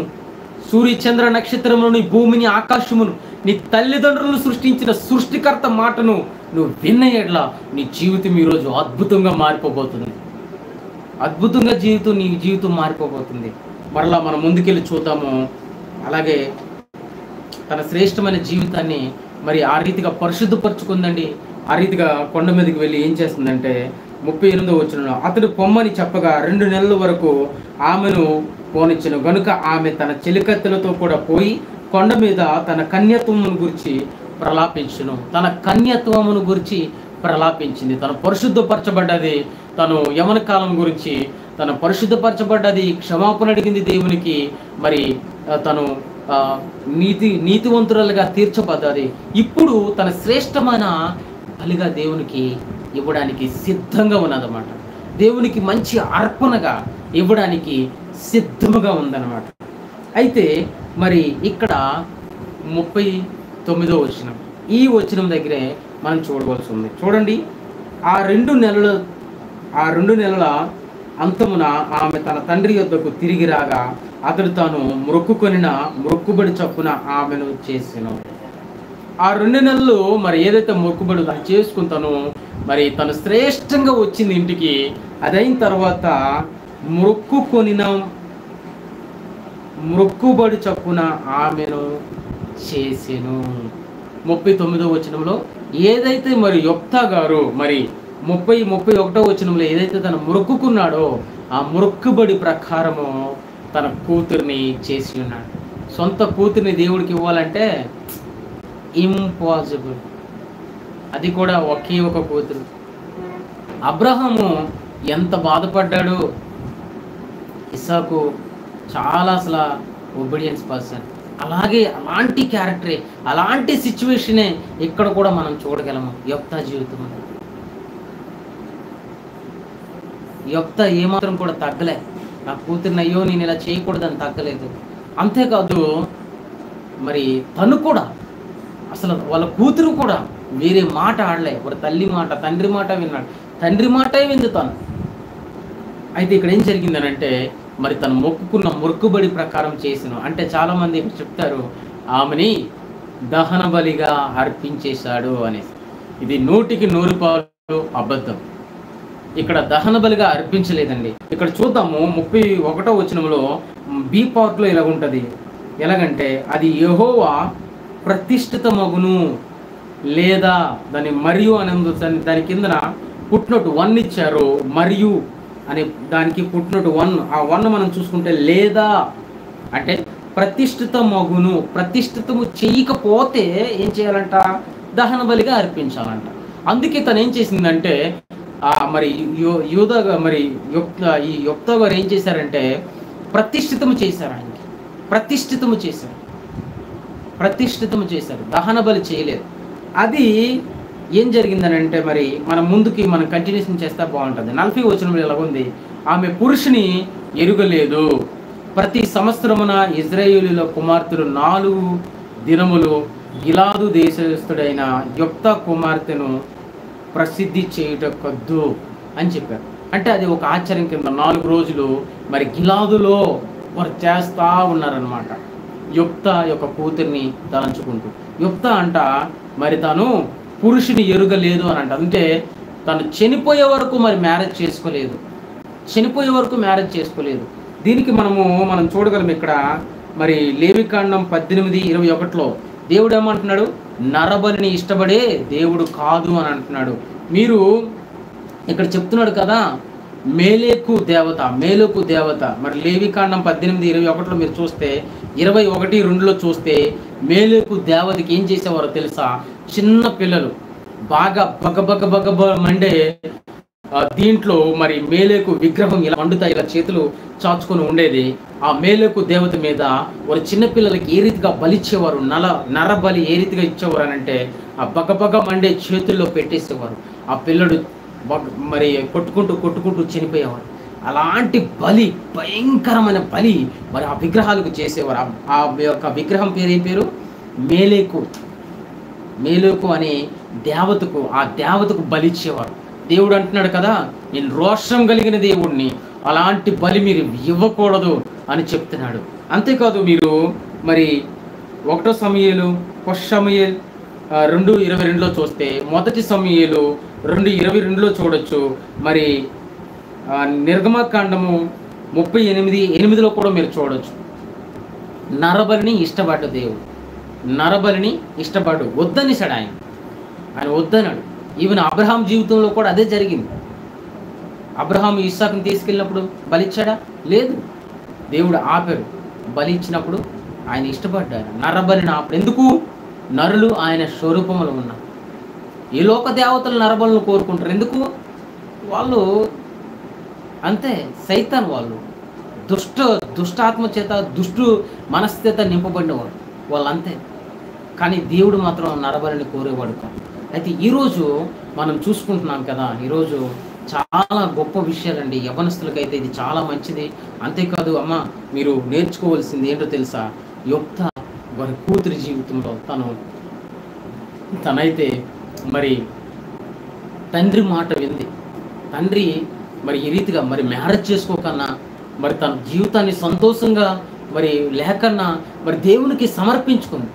సూర్య చంద్ర నక్షత్రములను, భూమిని, ఆకాశమును, నీ తల్లిదండ్రులను సృష్టించిన సృష్టికర్త మాటను నువ్వు విన్న ఎడల నీ జీవితం ఈరోజు అద్భుతంగా మారిపోబోతుంది. నీ జీవితం మారిపోబోతుంది. మరలా మనం ముందుకెళ్ళి చూద్దాము. అలాగే తన శ్రేష్టమైన జీవితాన్ని మరి ఆ రీతిగా పరిశుద్ధపరచుకుందండి. ఆ రీతిగా కొండ మీదకి వెళ్ళి ఏం చేస్తుందంటే 38వ వచనంలో, అతడు పొమ్మని చెప్పగా 2 నెలల వరకు ఆమెను పోనిచ్చెను గనుక ఆమె తన చెలికత్తెలతో కూడా పోయి కొండ మీద తన కన్యత్వమును గురించి ప్రలాపించింది. తను పరిశుద్ధపరచబడ్డది. తను యవన కాలం గురించి తను పరిశుద్ధపరచబడ్డది. క్షమాపణ అడిగింది దేవునికి. మరి తను నీతివంతురాలుగా తీర్చబడ్డది. ఇప్పుడు తన శ్రేష్టమైన బలిగా దేవునికి ఇవ్వడానికి సిద్ధంగా ఉన్నదన్నమాట. దేవునికి మంచి అర్పణగా ఇవ్వడానికి సిద్ధముగా ఉందన్నమాట. అయితే మరి ఇక్కడ 39వ వచనం, ఈ వచనం దగ్గరే మనం చూడవలసి ఉంది. చూడండి, ఆ 2 నెలల అంతమున ఆమె తన తండ్రి యొద్దకు తిరిగి రాగా అతడు తాను మొక్కుకొనిన మొక్కుబడి చొప్పున ఆమెను చేసెను. ఆ 2 నెలలు మరి ఏదైతే మొక్కుబడి చేసుకుంటానో మరి తను శ్రేష్టంగా వచ్చింది ఇంటికి. అదైన తర్వాత మొక్కుకొనిన మొక్కుబడి చొప్పున ఆమెను చేసెను. 39వ వచనంలో ఏదైతే మరి యొప్తా గారు మరి 31వ వచనంలో ఏదైతే తను మొక్కుకున్నాడో ఆ మొక్కుబడి ప్రకారము తన కూతుర్ని చేసి ఉన్నాడు. సొంత కూతుర్ని దేవుడికి ఇవ్వాలంటే ఇంపాసిబుల్. అది కూడా ఒకే ఒక కూతురు. అబ్రహాము ఎంత బాధపడ్డాడు. ఇస్సాకు చాలా అసలు ఒబీడియన్స్ పర్సన్. అలాగే అలాంటి క్యారెక్టరే, అలాంటి సిచ్యువేషనే ఇక్కడ కూడా మనం చూడగలము యొప్తా జీవితం. యొప్తా ఏమాత్రం కూడా తగ్గలే. నా కూతురిని అయ్యో నేను ఇలా చేయకూడదని తగ్గలేదు. అంతేకాదు మరి తను కూడా అసలు వాళ్ళ కూతురు కూడా వేరే మాట ఆడలే. వాళ్ళ తల్లి మాట, తండ్రి మాట విన్నాడు. తండ్రి మాటే విందు తను. అయితే ఇక్కడ ఏం జరిగిందనంటే మరి తను మొక్కుకున్న మొక్కుబడి ప్రకారం చేసిన, అంటే చాలామంది చెప్తారు ఆమెని దహన బలిగా అర్పించేశాడు అనేసి. ఇది 100% అబద్ధం. ఇక్కడ దహన బలిగా అర్పించలేదండి. ఇక్కడ చూద్దాము 31వ వచనంలో బి పార్ట్లో ఇలా ఉంటుంది. ఎలాగంటే అది యెహోవా ప్రతిష్ఠిత మగును, లేదా దాని మరియు అనే దాని కిందన పుట్నోట్ 1 ఇచ్చారు. మరియు అనే దానికి పుట్నోట్ 1, ఆ 1 మనం చూసుకుంటే లేదా అంటే ప్రతిష్ఠిత మగును, ప్రతిష్ఠితము చేయకపోతే ఏం చేయాలంట? దహన బలిగా అర్పించాలంట. అందుకే తను ఏం చేసిందంటే మరి యూదా మరి ఈ యొప్తా గారు ఏం చేశారంటే ప్రతిష్ఠితము చేశారు. ఆయనకి ప్రతిష్ఠితము చేశారు, దహన బలి చేయలేదు. అది ఏం జరిగిందనంటే మరి మనం మనం కంటిన్యూషన్ చేస్తే బాగుంటుంది. 40వ వచనంలో ఎలాగుంది, ఆమె పురుషుని ఎరుగలేదు. ప్రతి సంవత్సరమున ఇజ్రాయేలీల కుమార్తెలు 4 దినములు గిలాదు దేశస్థుడైన యొప్తా కుమార్తెను ప్రసిద్ధి చేయుటకొద్దు అని చెప్పారు. అంటే అది ఒక ఆచార్యం కింద 4 రోజులు మరి గిలాదులో వారు చేస్తూ ఉన్నారనమాట, యొప్తా యొక్క కూతుర్ని తలంచుకుంటూ. యొప్తా అంట మరి తను పురుషుని ఎరుగలేదు అని అంట. అంటే తను చనిపోయే వరకు మరి మ్యారేజ్ చేసుకోలేదు. దీనికి మనం చూడగలం ఇక్కడ మరి లేవికాండం 18:21లో దేవుడు ఏమంటున్నాడు? నరబలిని ఇష్టపడే దేవుడు కాదు అని అంటున్నాడు. మీరు ఇక్కడ చెప్తున్నాడు కదా మేలేకు దేవత. మరి లేవికాండం 18:21లో మీరు చూస్తే 21:2లో చూస్తే మేలేకు దేవతకి ఏం చేసేవారో తెలుసా? చిన్న పిల్లలు బాగా బగబగ మండే దీంట్లో మరి మేలేకు విగ్రహం ఇలా మండుతాయి, ఇలా చేతులు చాచుకొని ఉండేది. ఆ మేలేకు దేవత మీద వారు చిన్నపిల్లలకి ఏ రీతిగా బలిచ్చేవారు, నరబలి ఏ రీతిగా ఇచ్చేవారు అని అంటే ఆ బగబగ మండే చేతుల్లో పెట్టేసేవారు. ఆ పిల్లడు మరి కొట్టుకుంటూ చనిపోయేవారు. అలాంటి బలి, భయంకరమైన బలి మరి ఆ విగ్రహాలకు చేసేవారు. ఆ యొక్క విగ్రహం ఏం పేరు? మేలేకు అనే దేవతకు, ఆ దేవతకు బలిచ్చేవారు. దేవుడు అంటున్నాడు కదా, నేను రోషం కలిగిన దేవుడిని, అలాంటి బలి మీరు ఇవ్వకూడదు అని చెప్తున్నాడు. అంతేకాదు మీరు మరి 1 సమూయేలు 2:22లో చూస్తే 1 సమూయేలు 2:22లో చూడొచ్చు. మరి నిర్గమకాండము 38:8లో కూడా మీరు చూడొచ్చు. నరబలిని ఇష్టపడ్డ దేవుడు, నరబలిని ఇష్టపడు వద్దనిసాడు. ఆయన వద్దన్నాడు. ఈవెన్ అబ్రహాం జీవితంలో కూడా అదే జరిగింది. అబ్రహాం ఇస్సాకుని తీసుకెళ్ళినప్పుడు బలిచ్చాడా? లేదు. దేవుడు ఆపాడు. బలి ఇచ్చినప్పుడు ఆయన ఇష్టపడ్డాడు. నరబలిని ఆపాడు. ఎందుకు? నరులు ఆయన స్వరూపములు ఉన్నారు. ఈ లోక దేవతలు నరబలను కోరుకుంటారు. ఎందుకు? వాళ్ళు అంతే, సైతాన్. వాళ్ళు దుష్టాత్మ చేత, దుష్టు మనస్థిత నింపబడినవాడు వాళ్ళు, అంతే. కానీ దేవుడు మాత్రం నరబలిని కోరేవాడు కాదు. అయితే ఈరోజు మనం చూసుకుంటున్నాం కదా, ఈరోజు చాలా గొప్ప విషయాలండి. యవ్వనస్తులకైతే ఇది చాలా మంచిది. అంతేకాదు అమ్మ, మీరు నేర్చుకోవాల్సింది ఏంటో తెలుసా? యొప్తా వారి కూతురి జీవితంలో తనైతే మరి తండ్రి మాట వింది. తండ్రి మరి ఈ రీతిగా మరి మ్యారేజ్ చేసుకోకన్నా, మరి తన జీవితాన్ని సంతోషంగా మరి లేకన్నా మరి దేవునికి సమర్పించుకుంది.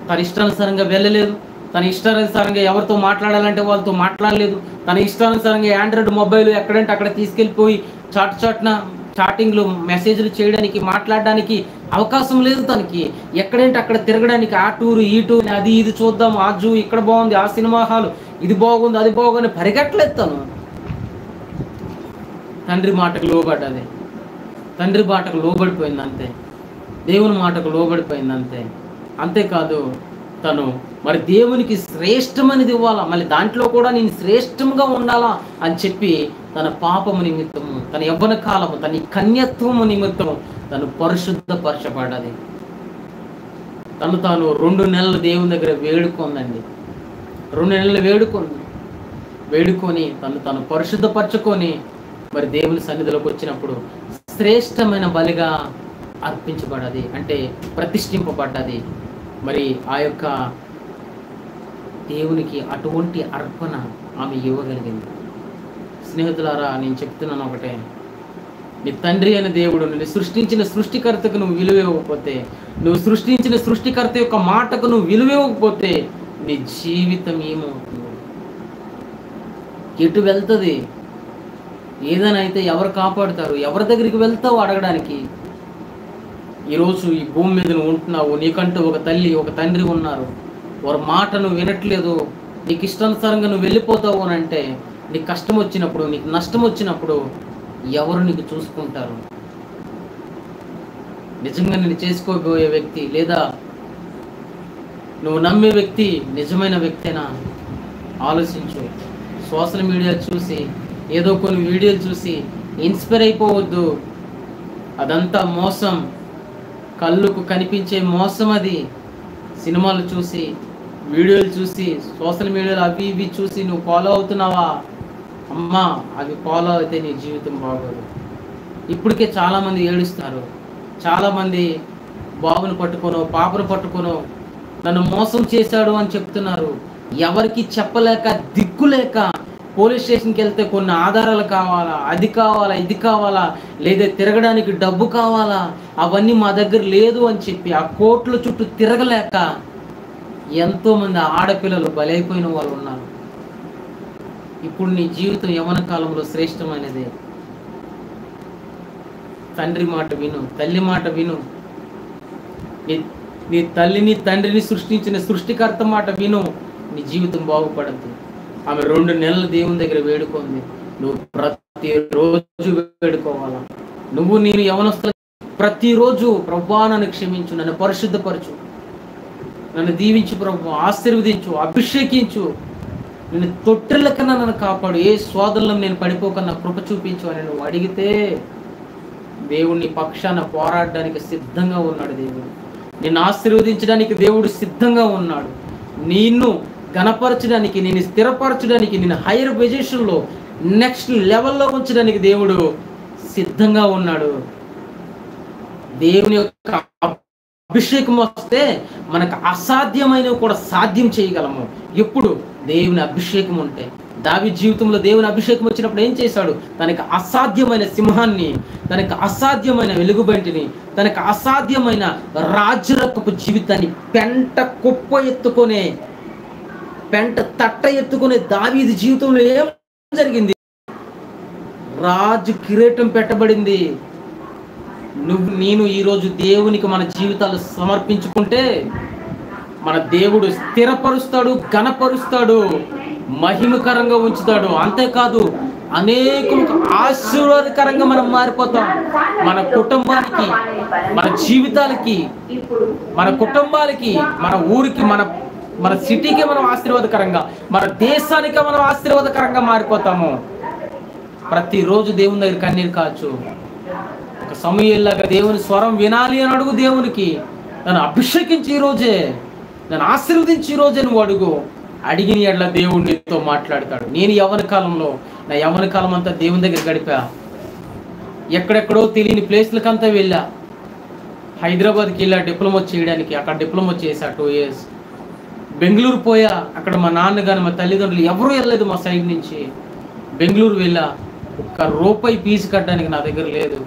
తన ఇష్టానుసారంగా వెళ్ళలేదు. తన ఇష్టానుసారంగా ఎవరితో మాట్లాడాలంటే వాళ్ళతో మాట్లాడలేదు. తన ఇష్టానుసారంగా ఆండ్రాయిడ్ మొబైల్ ఎక్కడంటే అక్కడ తీసుకెళ్ళిపోయి చాటింగ్లు మెసేజ్లు చేయడానికి, మాట్లాడడానికి అవకాశం లేదు తనకి. ఎక్కడంటే అక్కడ తిరగడానికి, ఆ టూరు ఈ టూర్, అది ఇది చూద్దాం, ఆ జూ ఇక్కడ బాగుంది, ఆ సినిమా హాలు ఇది బాగుంది, అది బాగుంది పరిగెట్టలేదు తను. తండ్రి మాటకు లోబడ్డది, తండ్రి మాటకు లోబడిపోయింది అంతే, దేవుని మాటకు లోబడిపోయింది అంతే. అంతేకాదు తను మరి దేవునికి శ్రేష్టమైనది ఇవ్వాలా, మళ్ళీ దాంట్లో కూడా నేను శ్రేష్టంగా ఉండాలా అని చెప్పి తన పాపము నిమిత్తము, తన యవ్వన కాలము, తన కన్యత్వము నిమిత్తము తను పరిశుద్ధపరచబడ్డది. తాను 2 నెలలు దేవుని దగ్గర వేడుకుందండి. 2 నెలలు వేడుకొని తను పరిశుద్ధపరచుకొని మరి దేవుని సన్నిధిలోకి వచ్చినప్పుడు శ్రేష్టమైన బలిగా అర్పించబడ్డది, అంటే ప్రతిష్ఠింపబడ్డది. మరి ఆ యొక్క దేవునికి అటువంటి అర్పణ ఆమె ఇవ్వగలిగింది. స్నేహితులారా, నేను చెప్తున్నాను ఒకటే, నీ తండ్రి అయిన దేవుడు నిన్ను సృష్టించిన సృష్టికర్తకు నువ్వు విలువ ఇవ్వకపోతే, నువ్వు సృష్టించిన సృష్టికర్త యొక్క మాటకు నువ్వు విలువ ఇవ్వకపోతే నీ జీవితం ఏమవుతుంది? ఎటు వెళ్తుంది? ఏదైనా అయితే ఎవరు కాపాడుతారు? ఎవరి దగ్గరికి వెళ్తావు అడగడానికి? ఈరోజు ఈ భూమి మీద నువ్వు ఉంటున్నావు, నీకంటూ ఒక తల్లి ఒక తండ్రి ఉన్నారు. వారి మాట నువ్వు వినట్లేదు, నీకు ఇష్టానుసారంగా నువ్వు వెళ్ళిపోతావు అని అంటే, నీకు కష్టం వచ్చినప్పుడు, నీకు నష్టం వచ్చినప్పుడు ఎవరు నీకు చూసుకుంటారు? నిజంగా నేను చేసుకోబోయే వ్యక్తి లేదా నువ్వు నమ్మే వ్యక్తి నిజమైన వ్యక్తేనా? ఆలోచించు. సోషల్ మీడియా చూసి, ఏదో కొన్ని వీడియోలు చూసి ఇన్స్పైర్ అయిపోవద్దు. అదంతా మోసం, కళ్ళకు కనిపించే మోసం. అది సినిమాలు చూసి, వీడియోలు చూసి, సోషల్ మీడియాలో అవి ఇవి చూసి నువ్వు ఫాలో అవుతున్నావా? అమ్మా, అవి ఫాలో అయితే నీ జీవితం బాగోదు. ఇప్పటికే చాలామంది ఏడుస్తున్నారు. చాలామంది బాబును పట్టుకోనో పాపను పట్టుకోనో నన్ను మోసం చేశాడు అని చెప్తున్నారు. ఎవరికి చెప్పలేక, దిక్కులేక పోలీస్ స్టేషన్కి వెళ్తే కొన్ని ఆధారాలు కావాలా, అది కావాలా, ఇది కావాలా, లేదా తిరగడానికి డబ్బు కావాలా, అవన్నీ మా దగ్గర లేదు అని చెప్పి ఆ కోర్టుల చుట్టూ తిరగలేక ఎంతోమంది ఆడపిల్లలు బలైపోయిన వాళ్ళు ఉన్నారు. ఇప్పుడు నీ జీవితం యవ్వన కాలంలో శ్రేష్టమైనదే. తండ్రి మాట విను, తల్లి మాట విను. నీ తల్లిని తండ్రిని సృష్టించిన సృష్టికర్త మాట విను. నీ జీవితం బాగుపడద్దు. ఆమె 2 నెలలు దేవుని దగ్గర వేడుకుంది. నువ్వు ప్రతిరోజు వేడుకోవాలా. నేను యవనస్తులు ప్రతిరోజు ప్రభువా నన్ను క్షమించు, నన్ను పరిశుద్ధపరచు, నన్ను దీవించు ప్రభు, ఆశీర్వదించు, అభిషేకించు, నేను తొట్టెల కన్నా నన్ను కాపాడు, ఏ శోధనలో నేను పడిపోకన్నా కృప చూపించు అని నువ్వు అడిగితే దేవుని పక్షాన పోరాడడానికి సిద్ధంగా ఉన్నాడు. దేవుడు నిన్ను ఆశీర్వదించడానికి దేవుడు సిద్ధంగా ఉన్నాడు. నిన్ను గణపరచడానికి, నేను స్థిరపరచడానికి, నేను హైయర్ పొజిషన్లో నెక్స్ట్ లెవెల్లో ఉంచడానికి దేవుడు సిద్ధంగా ఉన్నాడు. దేవుని యొక్క అభిషేకం వస్తే మనకు అసాధ్యమైనవి కూడా సాధ్యం చేయగలము. ఎప్పుడు? దేవుని అభిషేకం ఉంటే. దావీదు జీవితంలో దేవుని అభిషేకం వచ్చినప్పుడు ఏం చేశాడు? తనకు అసాధ్యమైన సింహాన్ని, తనకు అసాధ్యమైన వెలుగుబంటిని, తనకు అసాధ్యమైన రాజరకపు జీవితాన్ని పెంట కుప్ప ఎత్తుకునే, పెంట తట్ట ఎత్తుకునే దావీదు జీవితంలో ఏం జరిగింది? రాజు కిరీటం పెట్టబడింది. నేను ఈరోజు దేవునికి మన జీవితాలు సమర్పించుకుంటే మన దేవుడు స్థిరపరుస్తాడు, ఘనపరుస్తాడు, మహిమకరంగా ఉంచుతాడు. అంతేకాదు అనేకులకు ఆశీర్వాదకరంగా మనం మారిపోతాం. మన కుటుంబానికి, మన జీవితాలకి, మన కుటుంబాలకి, మన ఊరికి, మన సిటీకి మనం ఆశీర్వాదకరంగా, మన దేశానికి మనం ఆశీర్వాదకరంగా మారిపోతాము. ప్రతిరోజు దేవుని దగ్గర కన్నీరు కాచు. ఒక సమూయేలులాగా దేవుని స్వరం వినాలి అని అడుగు. దేవునికి నన్ను అభిషేకించి ఈరోజే, నన్ను ఆశీర్వదించి ఈరోజే నువ్వు అడుగు. అడిగిన ఎడ్ల దేవుడు నీతో మాట్లాడతాడు. నేను యవ్వన కాలంలో, నా యవ్వన కాలం అంతా దేవుని దగ్గర గడిపా. ఎక్కడెక్కడో తెలియని ప్లేస్లకంతా వెళ్ళా. హైదరాబాద్కి వెళ్ళా డిప్లొమా చేయడానికి. అక్కడ డిప్లొమా చేశా 2 years. బెంగళూరు పోయా. అక్కడ మా నాన్న కానీ మా తల్లిదండ్రులు ఎవరూ వెళ్ళలేదు మా సైడ్ నుంచి. బెంగళూరు వెళ్ళా. ₹1 ఫీజు కట్టడానికి నా దగ్గర లేదు.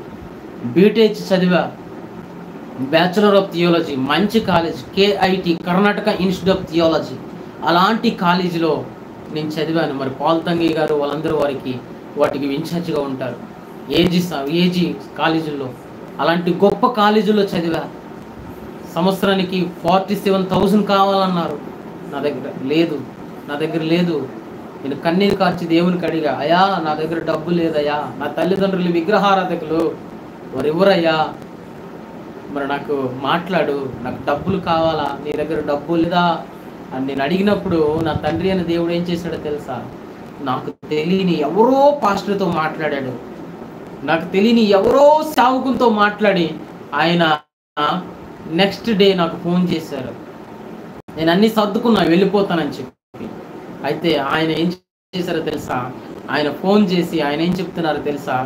బీటెక్ చదివా, బ్యాచులర్ ఆఫ్ థియాలజీ, మంచి college, KIT, Karnataka institute of theology. అలాంటి కాలేజీలో నేను చదివాను. మరి పాల్తంగి గారు వాళ్ళందరూ వాటికి ఇన్ఛార్జిగా ఉంటారు. ఏజీ కాలేజీల్లో, అలాంటి గొప్ప కాలేజీల్లో చదివా. సంవత్సరానికి 47,000 కావాలన్నారు. నా దగ్గర లేదు. నేను కన్నీరు కార్చి దేవునికి అడిగా, అయ్యా నా దగ్గర డబ్బు లేదయ్యా, నా తల్లిదండ్రులు విగ్రహారాధకులు, వారు ఎవరయ్యా, మరి నాకు మాట్లాడు, నాకు డబ్బులు కావాలా, నీ దగ్గర డబ్బు లేదా అని నేను అడిగినప్పుడు నా తండ్రి అయిన దేవుడు ఏం చేశాడో తెలుసా? నాకు తెలియని ఎవరో పాస్టర్తో మాట్లాడాడు, నాకు తెలియని ఎవరో సేవకునితో మాట్లాడి ఆయన నెక్స్ట్ డే నాకు ఫోన్ చేశారు. నేను అన్నీ సర్దుకున్నా వెళ్ళిపోతానని చెప్పి. అయితే ఆయన ఏం చేశారో తెలుసా, ఆయన ఫోన్ చేసి ఆయన ఏం చెప్తున్నారో తెలుసా,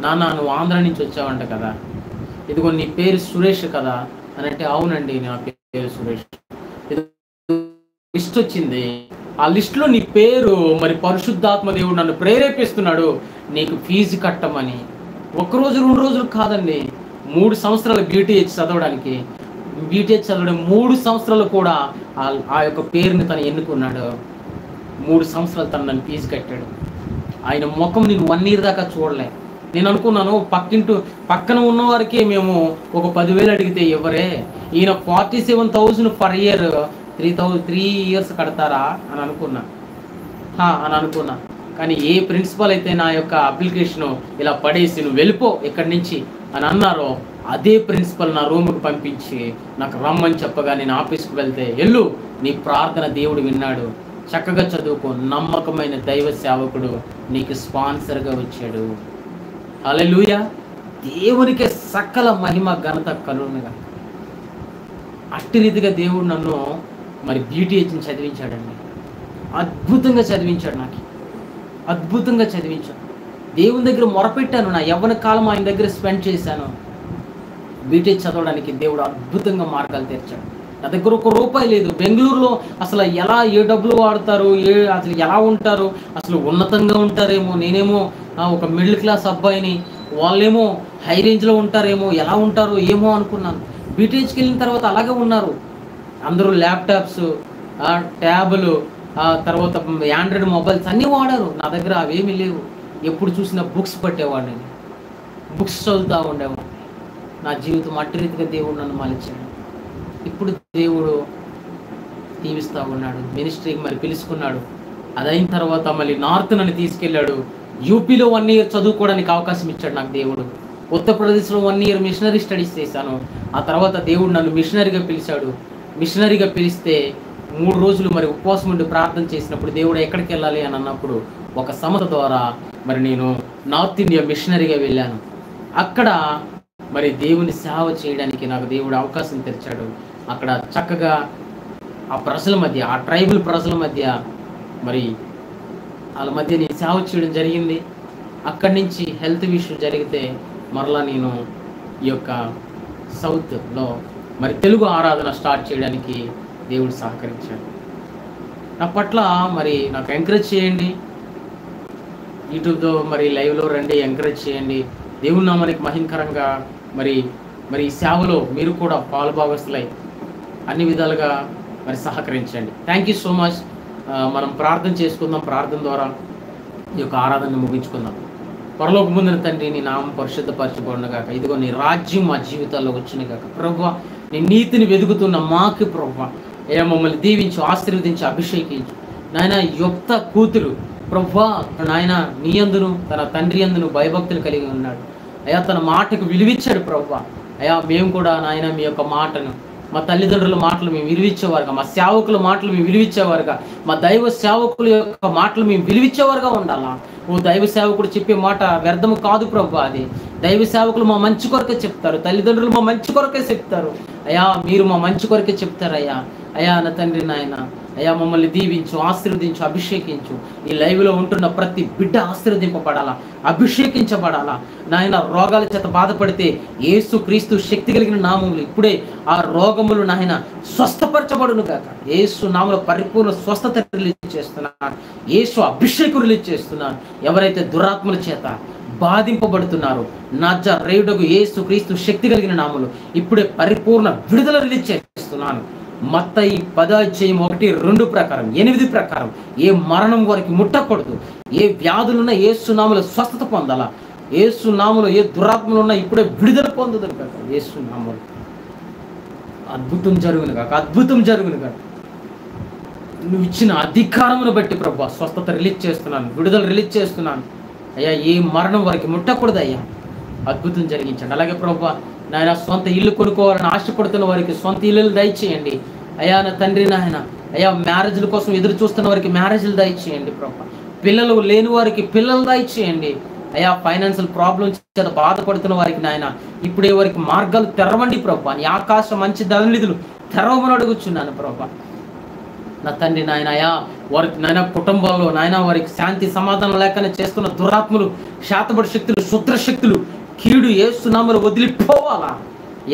నాన్న నువ్వు ఆంధ్ర నుంచి వచ్చావంట కదా, ఇదిగో నీ పేరు సురేష్ కదా అని అంటే, అవునండి నా పేరు సురేష్, లిస్ట్ వచ్చింది, ఆ లిస్టులో నీ పేరు మరి పరిశుద్ధాత్మ దేవుడు నన్ను ప్రేరేపిస్తున్నాడు నీకు ఫీజు కట్టమని. ఒక్కరోజు 2 రోజులు కాదండి, 3 సంవత్సరాలు బీటీహెచ్ చదవడానికి, బీటీహెచ్ చదవడం 3 సంవత్సరాలు కూడా ఆ యొక్క పేరుని తను ఎన్నుకున్నాడు. 3 సంవత్సరాలు తను నన్ను ఫీజు కట్టాడు. ఆయన ముఖం నేను 1 year దాకా చూడలే. నేను అనుకున్నాను పక్కన ఉన్న వారికి మేము ఒక 10,000 అడిగితే ఎవరే, ఈయన 47,000 పర్ ఇయర్ 3 years కడతారా అని అనుకున్నా. కానీ ఏ ప్రిన్సిపల్ అయితే నా యొక్క అప్లికేషను ఇలా పడేసి నువ్వు వెళ్ళిపో ఇక్కడి నుంచి అని అన్నారో, అదే ప్రిన్సిపల్ నా రూమ్కి పంపించి నాకు రమ్మని చెప్పగా నేను ఆఫీస్కి వెళ్తే, ఎల్లు నీ ప్రార్థన దేవుడు విన్నాడు, చక్కగా చదువుకో, నమ్మకమైన దైవ సేవకుడు నీకు స్పాన్సర్గా వచ్చాడు. హల్లెలూయా. దేవునికి సకల మహిమ ఘనత కలుగునుగా. అట్టి రీతిగా దేవుడు నన్ను మరి బీటీహెచ్ని చదివించాడండి. అద్భుతంగా చదివించాడు, నాకు అద్భుతంగా చదివించాడు. దేవుని దగ్గర మొరపెట్టాను, నా యవ్వన కాలం ఆయన దగ్గర స్పెండ్ చేశాను. బీటెక్ చదవడానికి దేవుడు అద్భుతంగా మార్గాలు తెరిచాడు. నా దగ్గర ₹1 లేదు. బెంగళూరులో అసలు ఏ డబ్బులు వాడతారు, అసలు ఎలా ఉంటారు, అసలు ఉన్నతంగా ఉంటారేమో, నేనేమో ఒక మిడిల్ క్లాస్ అబ్బాయిని, వాళ్ళేమో హై రేంజ్లో ఉంటారేమో, ఎలా ఉంటారో ఏమో అనుకున్నాను. బీటెచ్కి వెళ్ళిన తర్వాత అలాగే ఉన్నారు అందరూ. ల్యాప్టాప్స్, ట్యాబులు, తర్వాత ఆండ్రాయిడ్ మొబైల్స్ అన్నీ వాడారు. నా దగ్గర అవేమీ లేవు. ఎప్పుడు చూసినా బుక్స్ పట్టేవాడిని, బుక్స్ చదువుతూ ఉండేవాడిని. నా జీవితం అట్టి రీతిగా దేవుడు నన్ను మలిచాడు. ఇప్పుడు దేవుడు దీవిస్తూ ఉన్నాడు, మినిస్ట్రీకి మరి పిలుచుకున్నాడు. అదైన తర్వాత మళ్ళీ నార్త్ నన్ను తీసుకెళ్ళాడు. యూపీలో 1 year చదువుకోవడానికి అవకాశం ఇచ్చాడు నాకు దేవుడు. ఉత్తరప్రదేశ్లో 1 year మిషనరీ స్టడీస్ చేశాను. ఆ తర్వాత దేవుడు నన్ను మిషనరీగా పిలిచాడు. మిషనరీగా పిలిస్తే 3 రోజులు మరి ఉపవాసం ఉండి ప్రార్థన చేసినప్పుడు దేవుడు ఎక్కడికి వెళ్ళాలి అని అన్నప్పుడు ఒక సంస్థ ద్వారా మరి నేను నార్త్ ఇండియా మిషనరీగా వెళ్ళాను. అక్కడ మరి దేవుని సేవ చేయడానికి నాకు దేవుడు అవకాశం తెరిచాడు. అక్కడ చక్కగా ఆ ప్రజల మధ్య, ఆ ట్రైబల్ ప్రజల మధ్య మరి వాళ్ళ మధ్య నేను సేవ చేయడం జరిగింది. అక్కడి నుంచి హెల్త్ విషయం జరిగితే మరలా నేను ఈ యొక్క సౌత్లో మరి తెలుగు ఆరాధన స్టార్ట్ చేయడానికి దేవుడు సహకరించాడు. నా పట్ల మరి నాకు ఎంకరేజ్ చేయండి, యూట్యూబ్లో మరి లైవ్లో రండి, ఎంకరేజ్ చేయండి. దేవుని నామానికి మహిమకరంగా మరి మరి ఈ సేవలో మీరు కూడా పాలుభాగస్తులై అన్ని విధాలుగా మరి సహకరించండి. Thank you so much. మనం ప్రార్థన చేసుకుందాం. ప్రార్థన ద్వారా ఈ యొక్క ఆరాధనను ముగించుకుందాం. పరలోకమందున తండ్రి, నీ నామం పరిశుద్ధపరచబడును గాక. ఇదిగో నీ రాజ్యం మా జీవితాల్లో వచ్చిన గాక. ప్రభువా, నీ నీతిని వెతుకుతున్న మాకు ప్రభువా మమ్మల్ని దీవించు, ఆశీర్వదించి, అభిషేకించు. నాయన యొప్త కూతురు ప్రభువా, నాయన నీ యందును తన తండ్రి యందును భయభక్తులు కలిగి ఉన్నాడు అయ్యా. తన మాటకు విలువిచ్చాడు ప్రభువా. అయ్యా మేము కూడా నాయన మీ యొక్క మాటను, మా తల్లిదండ్రుల మాటలు మేము విలువిచ్చేవారుగా, మా సేవకుల మాటలు మేము విలువిచ్చేవారుగా, మా దైవ సేవకుల యొక్క మాటలు మేము విలువిచ్చేవారుగా ఉండాలా. ఓ దైవ సేవకుడు చెప్పే మాట వ్యర్థము కాదు ప్రభు. అది దైవ సేవకులు మా మంచి కొరకే చెప్తారు, తల్లిదండ్రులు మా మంచి కొరకే చెప్తారు. అయ్యా మీరు మా మంచి కొరకే చెప్తారయ్యా. అయ్యా నా తండ్రి నాయన, అయ్యా మమ్మల్ని దీవించు, ఆశీర్వదించు, అభిషేకించు. ఈ లైవ్లో ఉంటున్న ప్రతి బిడ్డ ఆశీర్వదింపబడాలా, అభిషేకించబడాలా. నాయన రోగాల చేత బాధపడితే యేసు క్రీస్తు శక్తి కలిగిన నామములు ఇప్పుడే ఆ రోగములు నాయన స్వస్థపరచబడును కాక. యేసు నామములో పరిపూర్ణ స్వస్థత రిలీజ్ చేస్తున్నాను, యేసు అభిషేకం రిలీజ్ చేస్తున్నాను. ఎవరైతే దురాత్మల చేత బాధింపబడుతున్నారు, నజరేయుడగు యేసు క్రీస్తు శక్తి కలిగిన నామములు ఇప్పుడే పరిపూర్ణ విడుదల రిలీజ్ చేస్తున్నాను. మత్తయి 10:1-2 ప్రకారం 8 ప్రకారం ఏ మరణం వారికి ముట్టకూడదు. ఏ వ్యాధులున్నా యేసు నామములో స్వస్థత పొందాలా. యేసు నామములో ఏ దురాత్మలు ఉన్నా ఇప్పుడే విడుదల పొందుతారు కాక. యేసు నామములో అద్భుతం జరుగును కాక, అద్భుతం జరుగును కాక. నువ్వు ఇచ్చిన అధికారమును బట్టి ప్రభు స్వస్థత రిలీజ్ చేస్తున్నాను, విడుదల రిలీజ్ చేస్తున్నాను అయ్యా. ఏ మరణం వారికి ముట్టకూడదు అయ్యా. అద్భుతం జరిగించండి. అలాగే ప్రభు నాయన సొంత ఇల్లు కొనుక్కోవాలని ఆశపడుతున్న వారికి సొంత ఇల్లులు దయచేయండి అయ్యా. నా తండ్రి నాయన, అయ్యా మ్యారేజ్ల కోసం ఎదురు చూస్తున్న వారికి మ్యారేజ్లు దయచేయండి ప్రభు. పిల్లలు లేని వారికి పిల్లలు దయచేయండి అయ్యా. ఫైనాన్షియల్ ప్రాబ్లమ్స్ చేత బాధపడుతున్న వారికి నాయన ఇప్పుడే వారికి మార్గాలు తెరవండి ప్రభా. నీ ఆకాశం మంచి ధననిధులు తెరవమని అడుగుచున్నాను ప్రభా. నా తండ్రి నాయన అయ్యా, వారికి నాయన కుటుంబంలో నాయన వారికి శాంతి సమాధానం లేకనే చేస్తున్న దురాత్మలు, శాతబడి శక్తులు, శుద్ర శక్తులు, కీడు యేసునామములో వదిలిపోవాలా.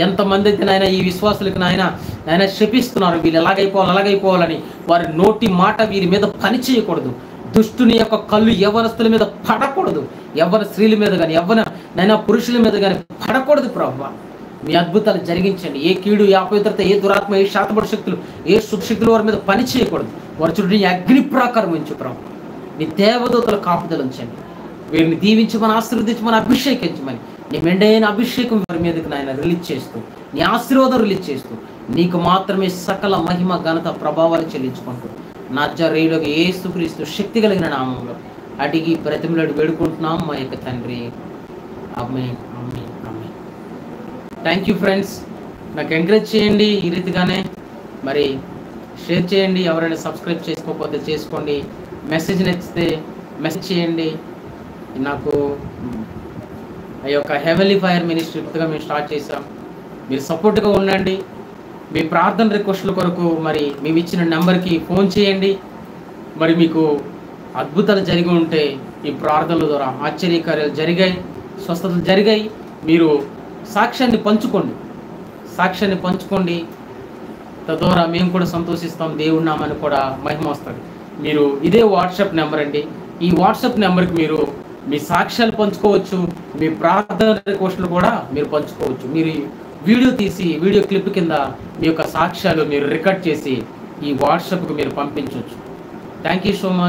ఎంతమంది అయితే నాయన ఈ విశ్వాసులకు నాయన శపిస్తున్నారు, వీళ్ళు ఎలాగైపోవాలని. వారి నోటి మాట వీరి మీద పని చేయకూడదు. దుష్టుని యొక్క కళ్ళు యవ్వనస్తుల మీద పడకూడదు, యవ్వన స్త్రీల మీద కానీ యవ్వన పురుషుల మీద కానీ పడకూడదు ప్రభా. మీ అద్భుతాలు జరిగించండి. ఏ కీడు, ఏ అపవిత్రత, ఏ దురాత్మ, ఏ శాతబడి శక్తులు, ఏ శుభశక్తులు వారి మీద పని చేయకూడదు. వారి చుట్టూ నీ అగ్ని ప్రాకారం ఉంచు ప్రభు. నీ దేవదూతల కాపుదలు ఉంచండి. వీరిని దీవించమని, ఆశీర్వదించమని, అభిషేకించమని, నీ మెండైన అభిషేకం వారి మీదకి నాయన రిలీజ్ చేస్తూ, నీ ఆశీర్వాదం రిలీజ్ చేస్తూ, నీకు మాత్రమే సకల మహిమ ఘనత ప్రభావాలు చెల్లించుకుంటూ నజరేయుడగు యేసుక్రీస్తు శక్తి కలిగిన నామంలో అడిగి బ్రతిమలాడి వేడుకుంటున్నాం మా యొక్క తండ్రి. Amen, amen, amen. Thank you friends. నాకు ఎంకరేజ్ చేయండి ఈ రీతిగానే, మరి షేర్ చేయండి. ఎవరైనా సబ్స్క్రైబ్ చేసుకోకపోతే చేసుకోండి. మెసేజ్ నచ్చితే మెసేజ్ చేయండి. నాకు ఆ యొక్క హెవెన్లీ ఫైర్ మినిస్ట్రీ కొత్తగా మేము స్టార్ట్ చేసాం. మీరు సపోర్ట్గా ఉండండి. మీ ప్రార్థన రిక్వెస్ట్ల కొరకు మరి మేము ఇచ్చిన నెంబర్కి ఫోన్ చేయండి. మరి మీకు అద్భుతాలు జరిగి ఉంటే ఈ ప్రార్థనల ద్వారా ఆశ్చర్యకార్యాలు జరిగాయి, స్వస్థతలు జరిగాయి. మీరు సాక్ష్యాన్ని పంచుకోండి. తద్వారా మేము కూడా సంతోషిస్తాం. దేవుడి నామాన్ని కూడా మహిమ వస్తుంది. మీరు ఇదే వాట్సాప్ నెంబర్ అండి. ఈ వాట్సాప్ నెంబర్కి మీరు మీ సాక్ష్యాలు పంచుకోవచ్చు, మీ ప్రార్థన రిక్వెస్ట్లు కూడా మీరు పంచుకోవచ్చు. మీరు వీడియో తీసి వీడియో క్లిప్ కింద మీ యొక్క సాక్ష్యాలు మీరు రికార్డ్ చేసి ఈ వాట్సాప్కి మీరు పంపించవచ్చు. Thank you so much.